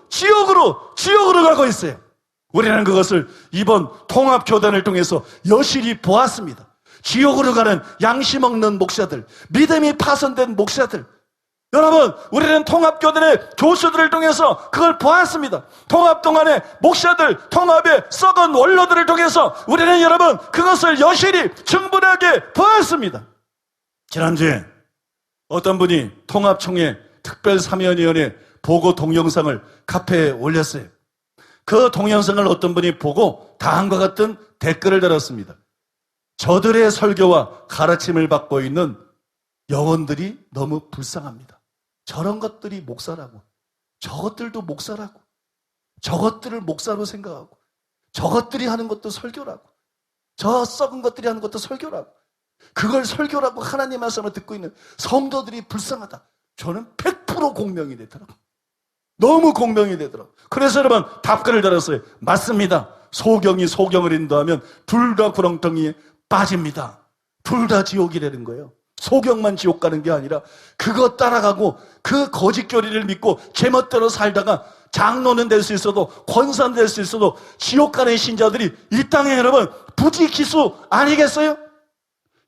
Speaker 2: 가고 있어요. 우리는 그것을 이번 통합교단을 통해서 여실히 보았습니다. 지옥으로 가는 양심 없는 목사들, 믿음이 파손된 목사들. 여러분, 우리는 통합교단의 교수들을 통해서 그걸 보았습니다. 통합 동안의 목사들, 통합의 썩은 원로들을 통해서 우리는 여러분 그것을 여실히 충분하게 보았습니다. 지난주에 어떤 분이 통합총회 특별사면위원회 보고 동영상을 카페에 올렸어요. 그 동영상을 어떤 분이 보고 다음과 같은 댓글을 달았습니다. 저들의 설교와 가르침을 받고 있는 영혼들이 너무 불쌍합니다. 저런 것들이 목사라고, 저것들도 목사라고, 저것들을 목사로 생각하고, 저것들이 하는 것도 설교라고, 저 썩은 것들이 하는 것도 설교라고, 그걸 설교라고 하나님 말씀을 듣고 있는 성도들이 불쌍하다. 저는 100% 공명이 되더라고요. 너무 공명이 되더라고요. 그래서 여러분 답글을 달았어요. 맞습니다. 소경이 소경을 인도하면 둘 다 구렁텅이에 빠집니다. 둘 다 지옥이라는 거예요. 소경만 지옥 가는 게 아니라 그거 따라가고 그 거짓 교리를 믿고 제멋대로 살다가 장로는 될 수 있어도 권사는 될 수 있어도 지옥 가는 신자들이 이 땅에 여러분 부지기수 아니겠어요?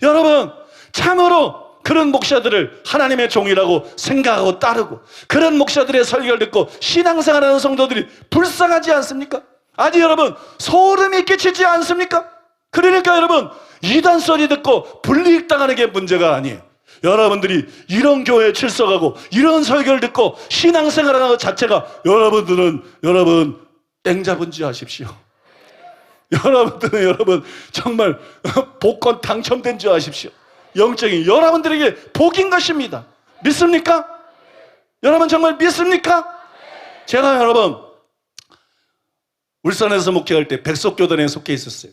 Speaker 2: 여러분, 참으로 그런 목사들을 하나님의 종이라고 생각하고 따르고 그런 목사들의 설교를 듣고 신앙생활하는 성도들이 불쌍하지 않습니까? 아니 여러분, 소름이 끼치지 않습니까? 그러니까 여러분, 이단 소리 듣고 불이익당하는 게 문제가 아니에요. 여러분들이 이런 교회에 출석하고 이런 설교를 듣고 신앙생활하는 것 자체가 여러분 땡 잡은 줄 아십시오. 여러분들은 정말 복권 당첨된 줄 아십시오. 영적인 여러분들에게 복인 것입니다. 믿습니까? 여러분 정말 믿습니까? 제가 여러분 울산에서 목회할 때 백석교단에 속해 있었어요.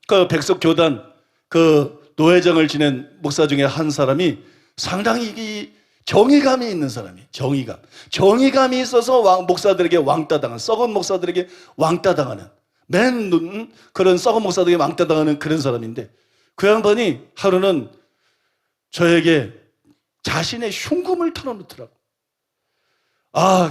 Speaker 2: 그 백석교단 그 노회장을 지낸 목사 중에 한 사람이 상당히 정의감이 있는 사람이에요. 정의감이 있어서 목사들에게 왕따당하는, 썩은 목사들에게 왕따당하는, 그런 썩은 목사들에게 왕따당하는 그런 사람인데, 그 양반이 하루는 저에게 자신의 흉금을 털어놓더라고.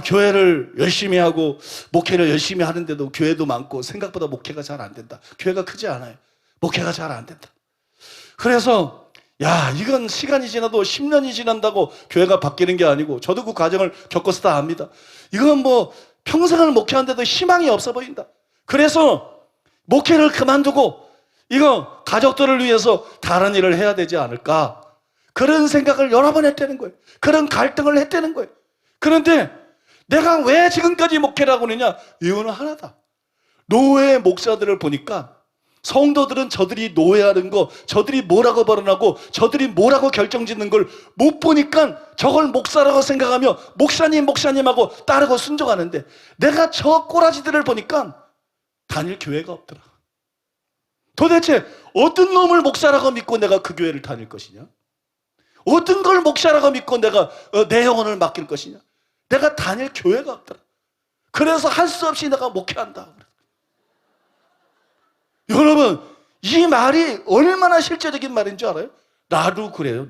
Speaker 2: 교회를 열심히 하고 목회를 열심히 하는데도 교회도 많고 생각보다 목회가 잘 안 된다. 교회가 크지 않아요. 목회가 잘 안 된다. 그래서 이건 시간이 지나도 10년이 지난다고 교회가 바뀌는 게 아니고, 저도 그 과정을 겪어서 다 압니다. 이건 평생을 목회하는데도 희망이 없어 보인다. 그래서 목회를 그만두고 이거 가족들을 위해서 다른 일을 해야 되지 않을까, 그런 생각을 여러 번 했다는 거예요. 그런 갈등을 했다는 거예요. 그런데 내가 왜 지금까지 목회를 하고 있느냐? 이유는 하나다. 노예 목사들을 보니까 성도들은 저들이 노예하는 거, 저들이 뭐라고 벌어나고 저들이 뭐라고 결정짓는 걸 못 보니까 저걸 목사라고 생각하며 목사님하고 따르고 순종하는데, 내가 저 꼬라지들을 보니까 다닐 교회가 없더라. 도대체 어떤 놈을 목사라고 믿고 내가 그 교회를 다닐 것이냐? 어떤 걸 목사라고 믿고 내가 내 영혼을 맡길 것이냐? 내가 다닐 교회가 없더라. 그래서 할 수 없이 내가 목회한다. 여러분, 이 말이 얼마나 실제적인 말인 줄 알아요? 나도 그래요.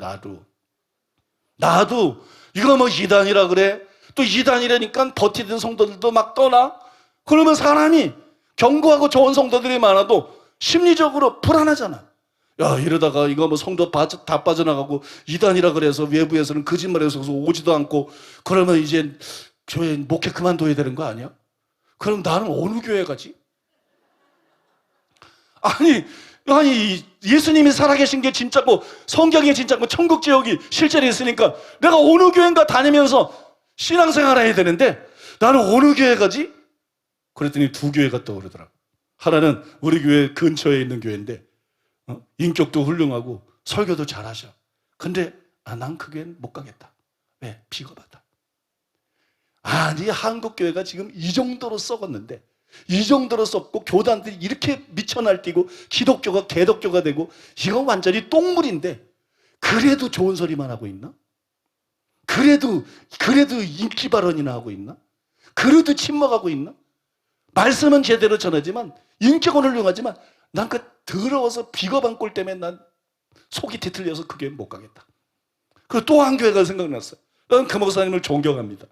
Speaker 2: 나도 이거 뭐 이단이라 그래. 또 이단이라니까 버티던 성도들도 막 떠나. 그러면 사람이 견고하고 좋은 성도들이 많아도 심리적으로 불안하잖아. 야, 이러다가 이거 뭐 성도 다 빠져나가고 이단이라 그래서 외부에서는 거짓말해서 오지도 않고 그러면 이제 교회 목회 그만둬야 되는 거 아니야? 그럼 나는 어느 교회 가지? 아니 예수님이 살아계신 게 진짜고 성경이 진짜고 천국 지옥이 실제로 있으니까 내가 어느 교회인가 다니면서 신앙생활 해야 되는데 나는 어느 교회 가지? 그랬더니 두 교회가 떠오르더라고. 하나는 우리 교회 근처에 있는 교회인데 인격도 훌륭하고 설교도 잘하셔. 근데 난 그 교회는 못 가겠다. 왜? 비겁하다. 아니, 한국 교회가 지금 이 정도로 썩었는데, 이 정도로 썩고 교단들이 이렇게 미쳐 날뛰고 기독교가 개독교가 되고 이거 완전히 똥물인데 그래도 좋은 소리만 하고 있나? 그래도 인기 발언이나 하고 있나? 그래도 침묵하고 있나? 말씀은 제대로 전하지만 인격은 훌륭하지만 난 그 더러워서 비겁한 꼴 때문에 난 속이 뒤틀려서 그 교회 못 가겠다. 그리고 또 한 교회가 생각났어요. 난 그 목사님을 존경합니다.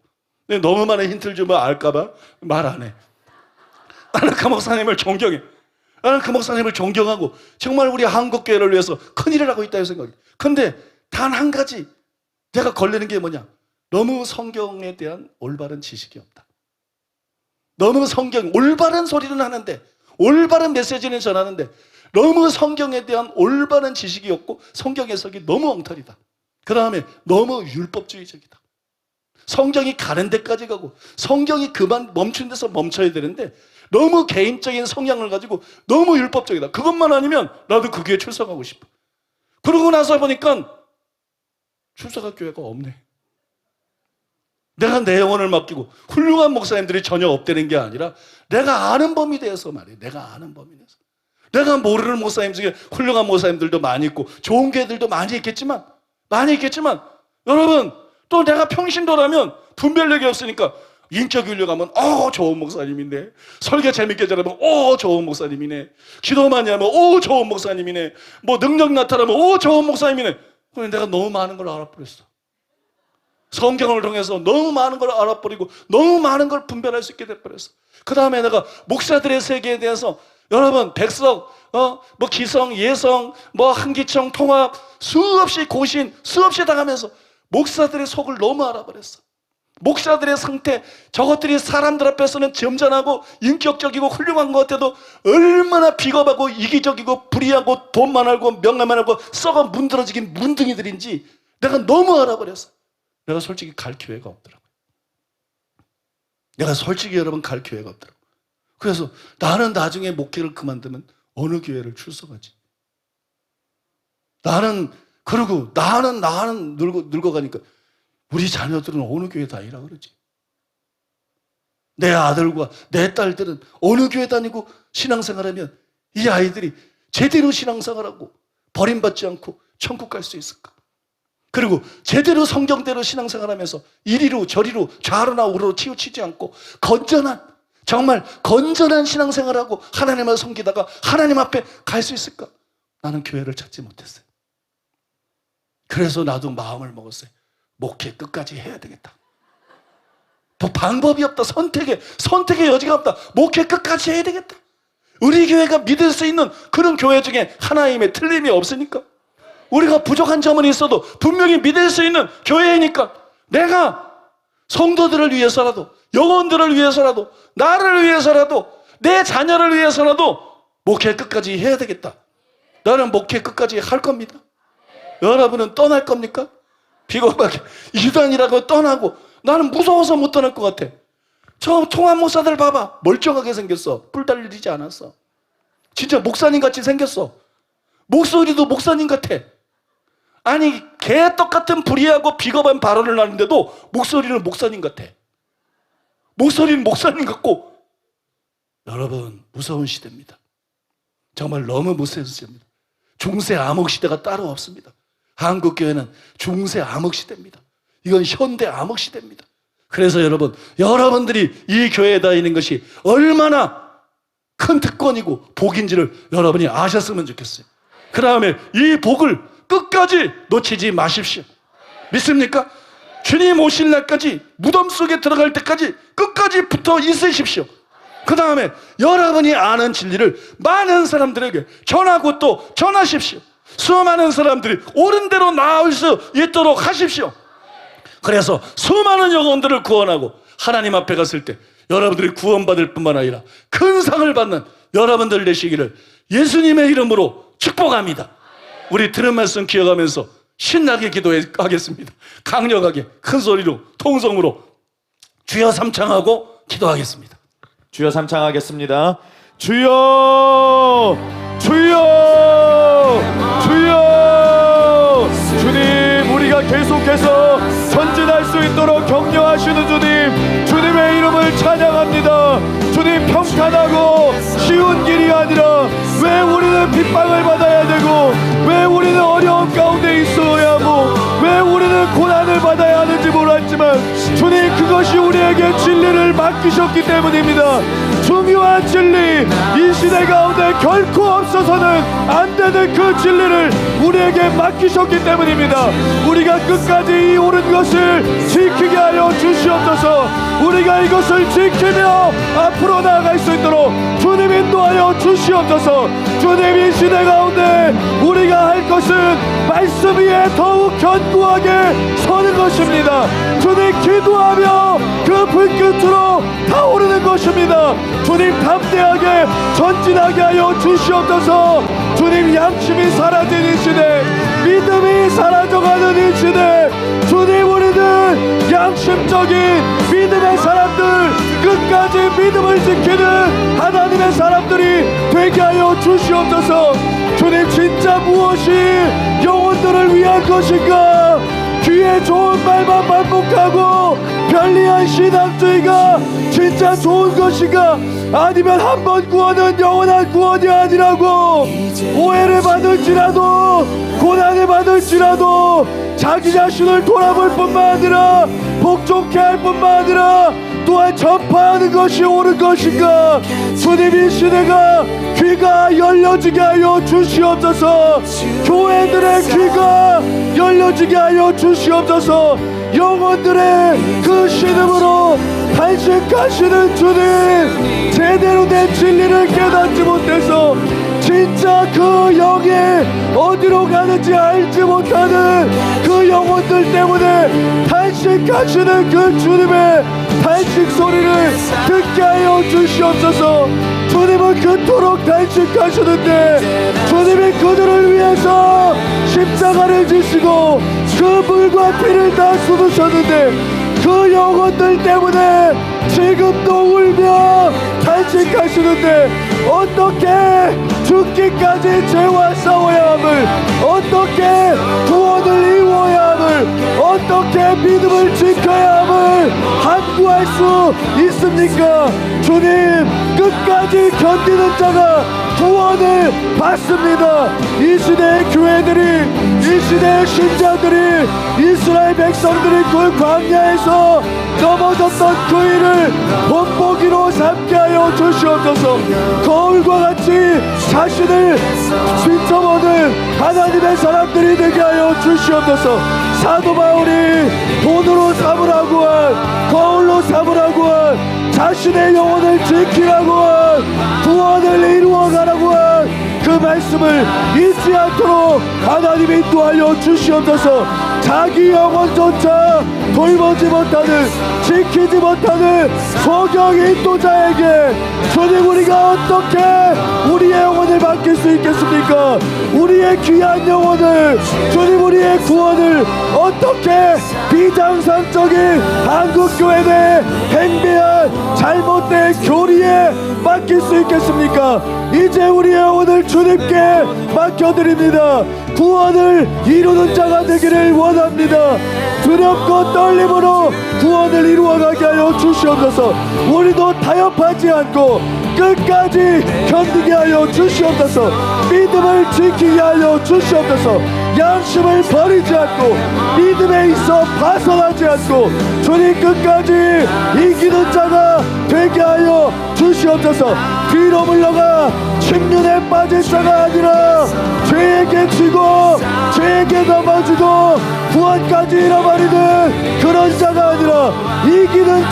Speaker 2: 근데 너무 많은 힌트를 주면 알까봐 말 안 해. 나는 그 목사님을 존경해. 나는 그 목사님을 존경하고 정말 우리 한국교회를 위해서 큰일을 하고 있다고 생각해. 근데 단 한 가지 내가 걸리는 게 뭐냐? 너무 성경에 대한 올바른 지식이 없다. 너무 올바른 소리는 하는데, 올바른 메시지는 전하는데 너무 성경에 대한 올바른 지식이 없고 성경 해석이 너무 엉터리다. 그 다음에 너무 율법주의적이다. 성경이 가는 데까지 가고 성경이 그만 멈춘 데서 멈춰야 되는데 너무 개인적인 성향을 가지고 너무 율법적이다. 그것만 아니면 나도 그 교회 출석하고 싶어. 그러고 나서 보니까 출석할 교회가 없네. 내가 내 영혼을 맡기고 훌륭한 목사님들이 전혀 없다는 게 아니라 내가 아는 범위 대해서 말이에요. 내가 아는 범위 대해서. 내가 모르는 목사님 중에 훌륭한 목사님들도 많이 있고 좋은 교회들도 많이 있겠지만 여러분, 또 내가 평신도라면 분별력이 없으니까 인격 훈련하면 좋은 목사님이네. 설교 재밌게 잘하면 좋은 목사님이네. 기도 많이 하면 좋은 목사님이네. 뭐 능력 나타나면 좋은 목사님이네. 그런데 내가 너무 많은 걸 알아버렸어. 성경을 통해서 너무 많은 걸 알아버리고 너무 많은 걸 분별할 수 있게 돼버렸어. 그 다음에 내가 목사들의 세계에 대해서 여러분 백석, 뭐 기성, 예성, 뭐 한기청, 통합 수없이 고신, 수없이 당하면서 목사들의 속을 너무 알아버렸어. 목사들의 상태, 저것들이 사람들 앞에서는 점잖하고 인격적이고 훌륭한 것 같아도 얼마나 비겁하고 이기적이고 불의하고 돈만 알고 명예만 알고 썩어 문드러지긴 문둥이들인지 내가 너무 알아버렸어. 내가 솔직히 갈 교회가 없더라고요. 내가 솔직히 여러분 갈 교회가 없더라고요. 그래서 나는 나중에 목회를 그만두면 어느 교회를 출석하지? 나는 늙어가니까 우리 자녀들은 어느 교회 다니라 그러지? 내 아들과 내 딸들은 어느 교회 다니고 신앙생활하면 이 아이들이 제대로 신앙생활하고 버림받지 않고 천국 갈 수 있을까? 그리고 제대로 성경대로 신앙생활하면서 이리로 저리로 좌로나 우로로 치우치지 않고 정말 건전한 신앙생활하고 하나님을 섬기다가 하나님 앞에 갈 수 있을까? 나는 교회를 찾지 못했어요. 그래서 나도 마음을 먹었어요. 목회 끝까지 해야 되겠다. 더 방법이 없다. 선택의 여지가 없다. 목회 끝까지 해야 되겠다. 우리 교회가 믿을 수 있는 그런 교회 중에 하나임에 틀림이 없으니까, 우리가 부족한 점은 있어도 분명히 믿을 수 있는 교회이니까 내가 성도들을 위해서라도, 영혼들을 위해서라도, 나를 위해서라도, 내 자녀를 위해서라도 목회 끝까지 해야 되겠다. 나는 목회 끝까지 할 겁니다. 여러분은 떠날 겁니까? 비겁하게 이단이라고 떠나고, 나는 무서워서 못 떠날 것 같아. 저 통합 목사들 봐봐. 멀쩡하게 생겼어. 뿔 달리지 않았어. 진짜 목사님 같이 생겼어. 목소리도 목사님 같아. 아니 개떡 같은 불의하고 비겁한 발언을 하는데도 목소리는 목사님 같아. 목소리는 목사님 같고. 여러분, 무서운 시대입니다. 정말 너무 무서운 시대입니다. 중세 암흑 시대가 따로 없습니다. 한국교회는 중세 암흑 시대입니다. 이건 현대 암흑 시대입니다. 그래서 여러분, 여러분들이 이 교회에 다니는 것이 얼마나 큰 특권이고 복인지를 여러분이 아셨으면 좋겠어요. 그 다음에 이 복을 끝까지 놓치지 마십시오. 믿습니까? 주님 오실 날까지 무덤 속에 들어갈 때까지 끝까지 붙어 있으십시오. 그 다음에 여러분이 아는 진리를 많은 사람들에게 전하고 또 전하십시오. 수많은 사람들이 옳은 대로 나올 수 있도록 하십시오. 그래서 수많은 영혼들을 구원하고 하나님 앞에 갔을 때 여러분들이 구원받을 뿐만 아니라 큰 상을 받는 여러분들 되시기를 예수님의 이름으로 축복합니다. 우리 들은 말씀 기억하면서 신나게 기도하겠습니다. 강력하게 큰 소리로 통성으로 주여 삼창하고 기도하겠습니다.
Speaker 1: 주여 삼창하겠습니다. 주여, 주여, 주여. 주님, 우리가 계속해서 전진할 수 있도록 격려하시는 주님, 주님의 이름을 찬양합니다. 주님, 평탄하고 쉬운 길이 아니라 왜 우리는 핍박을 받아야 되고 왜 우리는 어려운 가운데 있어야 하고 왜 우리는 고난을 받아야 하는지 몰랐지만 주님, 그것이 우리에게 진리를 맡기셨기 때문입니다. 중요한 진리, 이 시대 가운데 결코 없어서는 안 되는 그 진리를 우리에게 맡기셨기 때문입니다. 우리가 끝까지 이 옳은 것을 지키게 하여 주시옵소서. 우리가 이것을 지키며 앞으로 나아갈 수 있도록 주님 인도하여 주시옵소서. 주님, 이 시대 가운데 우리가 할 것은 말씀 위에 더욱 견고하게 서는 것입니다. 주님, 기도하며 그 불끝으로 타오르는 것입니다. 주님, 담대하게 전진하게 하여 주시옵소서. 주님, 양심이 사라진 이 시대, 믿음이 사라져가는 이 시대, 주님, 우리는 양심적인 믿음의 사람들, 끝까지 믿음을 지키는 하나님의 사람들이 되게 하여 주시옵소서. 주님, 진짜 무엇이 영혼들을 위한 것인가? 귀에 좋은 말만 반복하고 편리한 신앙주의가 진짜 좋은 것인가? 아니면 한 번 구원은 영원한 구원이 아니라고 오해를 받을지라도 고난을 받을지라도 자기 자신을 돌아볼 뿐만 아니라 복종케 할 뿐만 아니라 또한 전파하는 것이 옳은 것인가? 주님, 이 시대가 귀가 열려지게 하여 주시옵소서. 교회들의 귀가 열려지게 하여 주시옵소서. 영혼들의 그 신음으로 탄식하시는 주님, 제대로 된 진리를 깨닫지 못해서 진짜 그 영이 어디로 가는지 알지 못하는 그 영혼들 때문에 탄식하시는 그 주님의 탄식 소리를 듣게 하여 주시옵소서. 주님은 그토록 탄식하시는데 주님이 그들을 위해서 십자가를 지시고 그 물과 피를 다 쏟으셨는데 그 영혼들 때문에 지금도 울며 탄식하시는데 어떻게 죽기까지 죄와 싸워야 함을, 어떻게 구원을 이루어야 함을, 어떻게 믿음을 지켜야 함을 함구할 수 있습니까? 주님, 끝까지 견디는 자가 구원을 받습니다. 이 시대의 교회들이, 이 시대의 신자들이, 이스라엘 백성들이 그 광야에서 넘어졌던 그 일을 본보기로 삼게 하여 주시옵소서. 거울과 같이 자신을 비춰보는 하나님의 사람들이 되게 하여 주시옵소서. 사도 바울이 돈으로 삼으라고 한, 거울로 삼으라고 한, 자신의 영혼을 지키라고 한, 구원을 이루어가라고 한 그 말씀을 잊지 않도록 하나님이 인도하여 주시옵소서. 자기 영혼조차 돌보지 못하는, 지키지 못하는 소경 인도자에게 주님, 우리가 어떻게 우리의 영혼을 맡길 수 있겠습니까? 우리의 귀한 영혼을, 주님, 우리의 구원을 어떻게 비정상적인 한국교회 내 행배한 잘못된 교리에
Speaker 4: 맡길 수 있겠습니까? 이제 우리의 영혼을 주님께 맡겨드립니다. 구원을 이루는 자가 되기를 원합니다. 두렵고 떨림으로 구원을 이루어가게 하여 주시옵소서. 우리도 타협하지 않고 끝까지 견디게 하여 주시옵소서. 믿음을 지키게 하여 주시옵소서. 양심을 버리지 않고 믿음에 있어 파선하지 않고 주님 끝까지 이기는 자가 되게 하여 주시옵소서. 뒤로 물러가 침륜에 빠질 자가 아니라 죄에게 지고 죄에게 넘어지고 구원까지 잃어버리는 그런 자가 아니라 이기는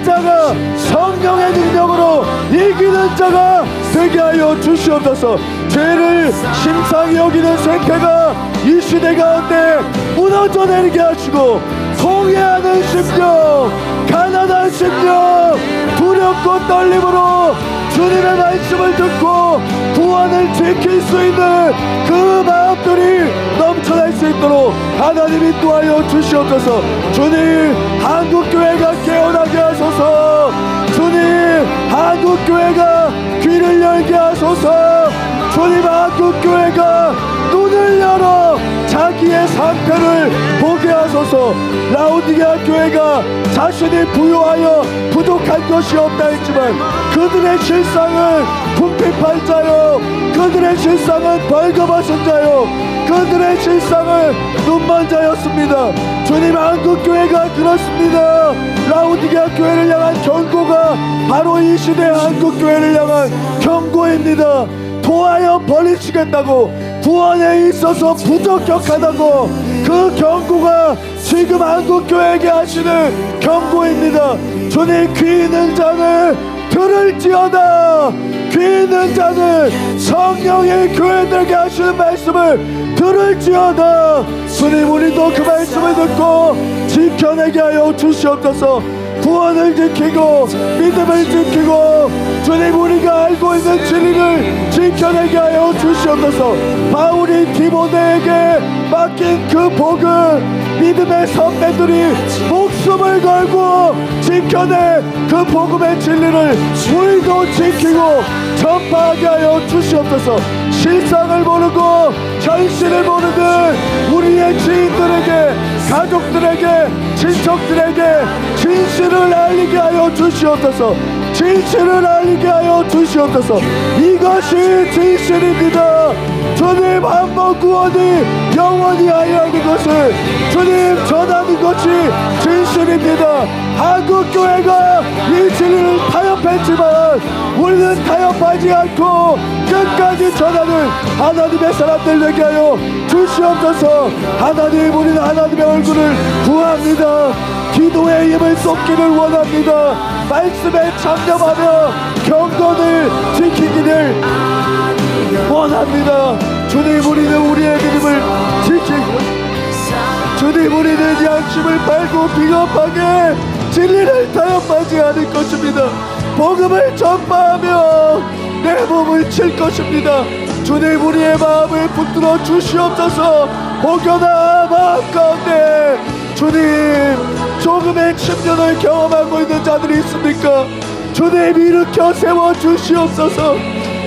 Speaker 4: 자가 성령의 능력으로 이기는 자가 되게 하여 주시옵소서. 죄를 심상히 여기는 생태가 이 시대 가운데 무너져 내리게 하시고 통회하는 심령, 가난한 심령, 두렵고 떨림으로 주님의 말씀을 듣고 구원을 지킬 수 있는 그 마음들이 넘쳐날 수 있도록 하나님이 도와여 주시옵소서. 주님, 한국교회가 깨어나게 하소서. 주님, 한국교회가 귀를 열게 하소서. 주님, 한국교회가 눈을 열어 자기의 상태를 보게 하소서. 라오디게아 교회가 자신이 부유하여 부족한 것이 없다 했지만 그들의 실상은 궁핍한 자요, 그들의 실상은 벌거벗은 자요, 그들의 실상은 눈먼 자였습니다. 주님, 한국교회가 그렇습니다. 라오디게아 교회를 향한 경고가 바로 이 시대의 한국교회를 향한 경고입니다. 도하여 버리시겠다고, 구원에 있어서 부적격하다고, 그 경고가 지금 한국교회에게 하시는 경고입니다. 주님, 귀 있는 자는 들을지어다. 귀 있는 자는 성령의 교회들에게 하시는 말씀을 들을지어다. 주님, 우리도 그 말씀을 듣고 지켜내게 하여 주시옵소서. 구원을 지키고 믿음을 지키고 주님, 우리가 알고 있는 진리를 지켜내게 하여 주시옵소서. 바울이 디모데에게 맡긴 그 복은 믿음의 선배들이 목숨을 걸고 지켜내 그 복음의 진리를 우리도 지키고 전파하게 하여 주시옵소서. 실상을 모르고 현실을 모르는 우리의 지인들에게, 가족들에게, 친척들에게 진실을 알리게 하여 주시옵소서. 진실을 알리게 하여 주시옵소서. 이것이 진실입니다. 주님, 한 번 구원이 영원히 하여 하는 것을 주님 전하는 것이 진실입니다. 한국교회가 이 진리를 타협했지만 우리는 타협하지 않고 끝까지 전하는 하나님의 사람들 되게 하여 주시옵소서. 하나님, 우리는 하나님의 얼굴을 구합니다. 기도의 힘을 쏟기를 원합니다. 말씀에 참념하며 경건을 지키기를 원합니다. 주님, 우리는 우리의 믿음을 지키고, 주님, 우리는 양심을 팔고 비겁하게 진리를 타협하지 않을 것입니다. 복음을 전파하며 내 몸을 칠 것입니다. 주님, 우리의 마음을 붙들어 주시옵소서. 혹여나 마음 가운데 주님 조금의 침륜을 경험하고 있는 자들이 있습니까? 주님, 일으켜 세워 주시옵소서.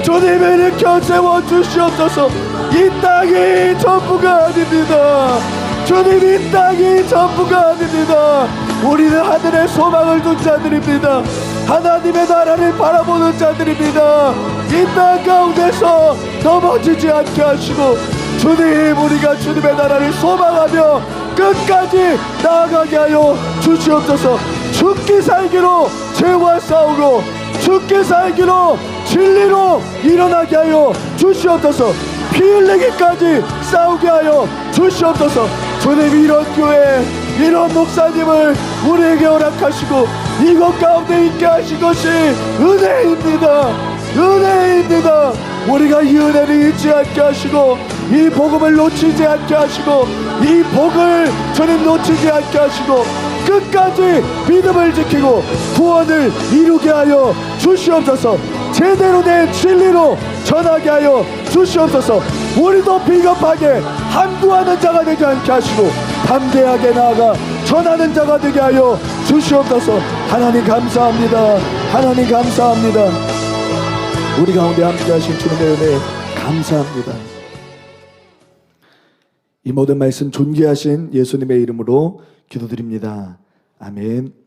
Speaker 4: 주님, 일으켜 세워 주시옵소서. 이 땅이 전부가 아닙니다. 주님, 이 땅이 전부가 아닙니다. 우리는 하늘의 소망을 둔 자들입니다. 하나님의 나라를 바라보는 자들입니다. 이 땅 가운데서 넘어지지 않게 하시고 주님, 우리가 주님의 나라를 소망하며 끝까지 나아가게 하여 주시옵소서. 죽기 살기로 죄와 싸우고 죽기 살기로 진리로 일어나게 하여 주시옵소서. 피 흘리기까지 싸우게 하여 주시옵소서. 주님, 이런 교회, 이런 목사님을 우리에게 허락하시고 이곳 가운데 있게 하신 것이 은혜입니다. 은혜입니다. 우리가 이 은혜를 잊지 않게 하시고 이 복음을 놓치지 않게 하시고 이 복을 주님 놓치지 않게 하시고 끝까지 믿음을 지키고 구원을 이루게 하여 주시옵소서. 제대로 된 진리로 전하게 하여 주시옵소서. 우리도 비겁하게 함구하는 자가 되지 않게 하시고 담대하게 나아가 전하는 자가 되게 하여 주시옵소서. 하나님 감사합니다. 하나님 감사합니다. 우리 가운데 함께 하신 주님의 은혜 감사합니다. 이 모든 말씀 존귀하신 예수님의 이름으로 기도드립니다. 아멘.